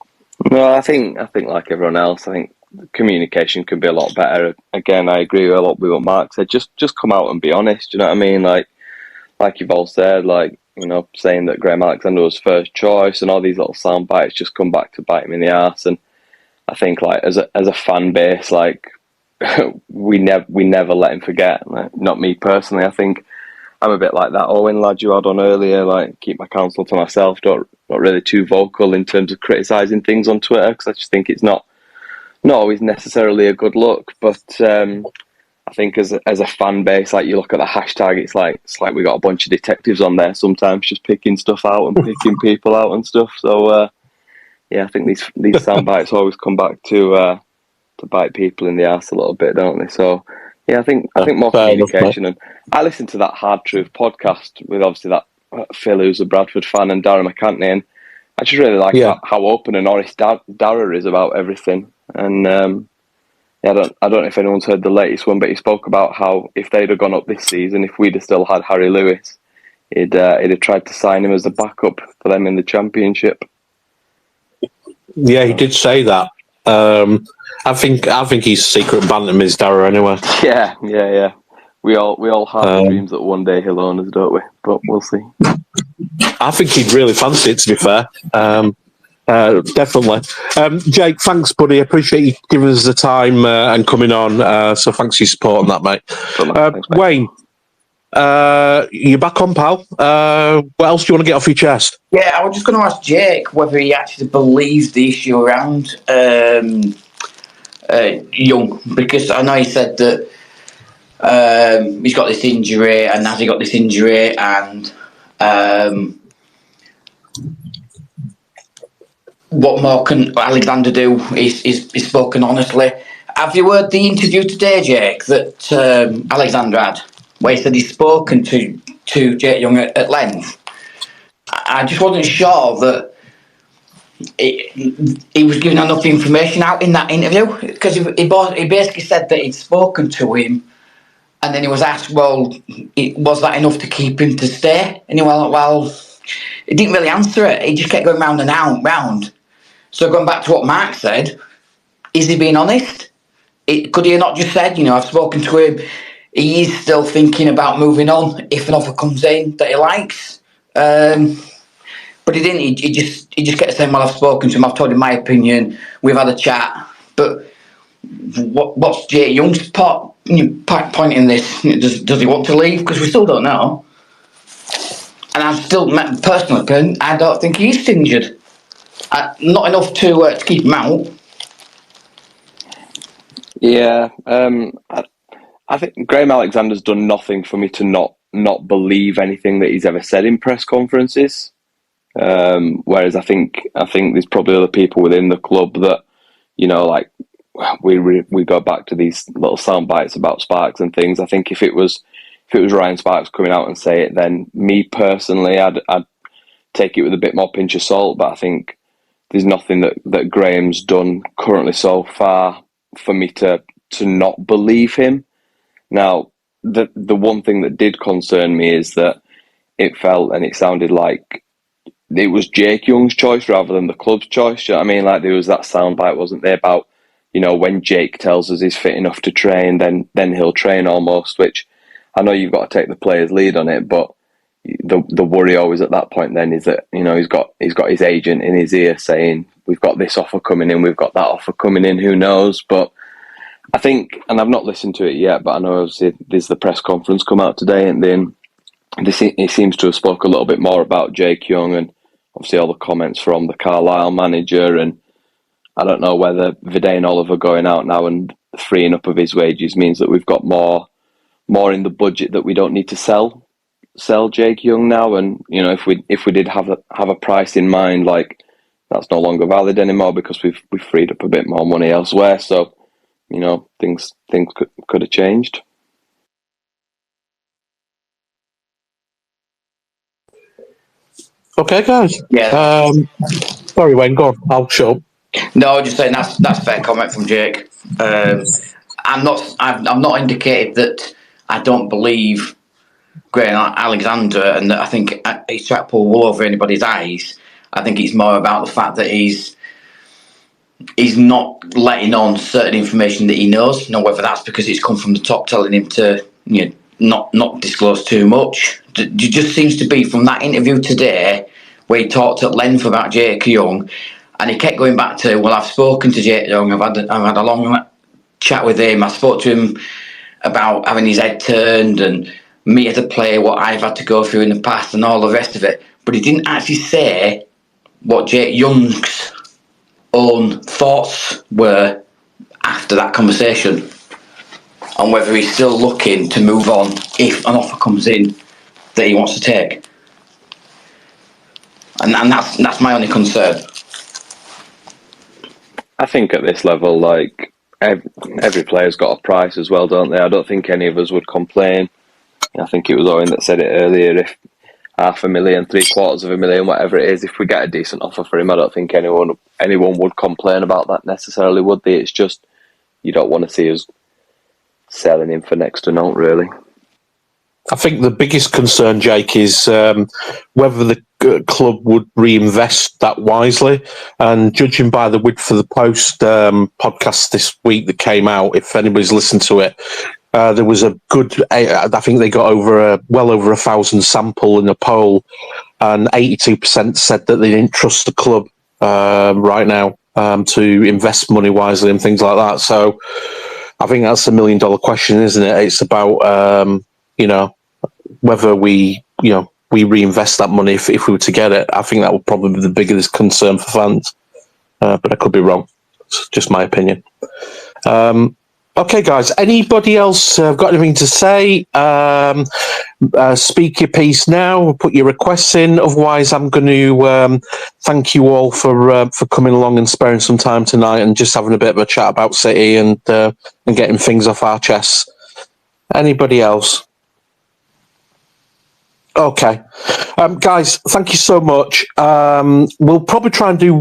[SPEAKER 9] I think like everyone else, I think communication could be a lot better. Again, I agree with a lot with what Mark said. Just come out and be honest. Do you know what I mean? Like you've all said, saying that Graham Alexander was first choice and all these little sound bites just come back to bite him in the arse. And I think as a fan base, we never let him forget. Not me personally. I think I'm a bit like that Owen lad you had on earlier. Keep my counsel to myself. Not really too vocal in terms of criticising things on Twitter, because I just think it's not always necessarily a good look. But I think as a fan base, you look at the hashtag, it's like we got a bunch of detectives on there sometimes, just picking stuff out and picking people out and stuff. So I think these sound bites always come back to bite people in the arse a little bit, don't they? So I think more communication. And I listened to that Hard Truth podcast with obviously that Phil, who's a Bradford fan, and Darren McCantney, and I just really like how open and honest Darren is about everything. And I don't know if anyone's heard the latest one, but he spoke about how if they'd have gone up this season, if we'd have still had Harry Lewis, he'd have tried to sign him as a backup for them in the Championship.
[SPEAKER 5] Yeah, he did say that. I think he's secret bantam is Darrow anyway.
[SPEAKER 9] Yeah. We all have dreams that one day he'll own us, don't we? But we'll see.
[SPEAKER 5] I think he'd really fancy it, to be fair. Definitely. Jake, thanks, buddy. Appreciate you giving us the time and coming on. So thanks for your support on that, mate.
[SPEAKER 9] Thanks, mate.
[SPEAKER 5] Wayne, you're back on, pal. What else do you want to get off your chest?
[SPEAKER 4] Yeah, I was just going to ask Jake whether he actually believes the issue around Young, because I know he said that he's got this injury, and has he got this injury, and what more can Alexander do? He's spoken honestly. Have you heard the interview today, Jake, that Alexander had, where he said he's spoken to Jake Young at length? I just wasn't sure that he was giving enough information out in that interview, because he basically said that he'd spoken to him, and then he was asked, well, was that enough to keep him to stay? And he went, well, he didn't really answer it. He just kept going round and round. So going back to what Mark said, is he being honest? Could he have not just said, I've spoken to him, he is still thinking about moving on if an offer comes in that he likes? But he didn't. He just kept saying, well, I've spoken to him, I've told him my opinion, we've had a chat. But what's Jay Young's point in this? Does he want to leave? Because we still don't know. And I've still, personal opinion, I don't think he's injured. Not enough to keep him out.
[SPEAKER 9] Yeah, I think Graham Alexander's done nothing for me to not believe anything that he's ever said in press conferences. Whereas I think there's probably other people within the club that, we go back to these little sound bites about Sparks and things. I think if it was Ryan Sparks coming out and say it, then me personally, I'd take it with a bit more pinch of salt. But I think there's nothing that Graham's done currently so far for me to not believe him. Now, the one thing that did concern me is that it felt and it sounded like it was Jake Young's choice rather than the club's choice. You know what I mean? Like, there was that soundbite, wasn't there, about, you know, when Jake tells us he's fit enough to train, then he'll train almost, which I know you've got to take the player's lead on it, but the worry always at that point then is that, you know, he's got his agent in his ear saying, we've got this offer coming in, we've got that offer coming in, who knows? But I think, and I've not listened to it yet, but I know obviously there's the press conference come out today, and then he seems to have spoke a little bit more about Jake Young, and obviously all the comments from the Carlisle manager, and I don't know whether Vidane Oliver going out now and freeing up of his wages means that we've got more in the budget that we don't need to sell Jake Young now. And, you know, if we did have a price in mind, like, that's no longer valid anymore because we've freed up a bit more money elsewhere. So, you know, things could have changed.
[SPEAKER 5] Okay, guys.
[SPEAKER 4] Yeah.
[SPEAKER 5] Sorry, Wayne, go on. I'll shut up.
[SPEAKER 4] No, I'm just saying that's a fair comment from Jake. I've not indicated that I don't believe Graham Alexander, and that I think he's trying to pull wool over anybody's eyes. I think it's more about the fact that he's not letting on certain information that he knows. Now, whether that's because it's come from the top telling him to, you know, not disclose too much. It just seems to be from that interview today where he talked at length about Jake Young, and he kept going back to, well, I've spoken to Jake Young, I've had a long chat with him, I spoke to him about having his head turned and me as a player, what I've had to go through in the past and all the rest of it. But he didn't actually say what Jake Young's own thoughts were after that conversation, on whether he's still looking to move on if an offer comes in that he wants to take. And that's my only concern.
[SPEAKER 9] I think at this level, like, every player's got a price as well, don't they? I don't think any of us would complain. I think it was Owen that said it earlier, if $500,000, $750,000, whatever it is, if we get a decent offer for him, I don't think anyone would complain about that necessarily, would they? It's just, you don't want to see us selling him for next to naught, really.
[SPEAKER 5] I think the biggest concern, Jake, is whether the club would reinvest that wisely. And judging by the Width for the Post podcast this week that came out, if anybody's listened to it, there was a good, I think they got well over 1,000 sample in a poll, and 82% said that they didn't trust the club right now to invest money wisely and things like that. So I think that's $1 million question, isn't it? It's about, you know, whether we reinvest that money if we were to get it. I think that would probably be the biggest concern for fans. But I could be wrong. It's just my opinion. Okay, guys. Anybody else got anything to say? Speak your piece now. Put your requests in. Otherwise, I'm going to thank you all for coming along and sparing some time tonight and just having a bit of a chat about City and getting things off our chests. Anybody else? Okay. Guys, thank you so much. We'll probably try and do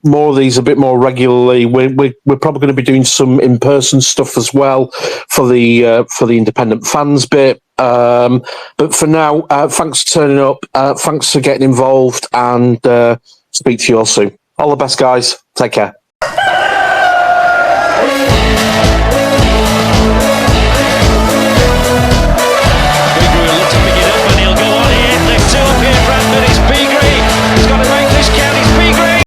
[SPEAKER 5] more of these a bit more regularly. We're probably going to be doing some in-person stuff as well for the independent fans bit. But for now, thanks for turning up. Thanks for getting involved, and speak to you all soon. All the best, guys. Take care.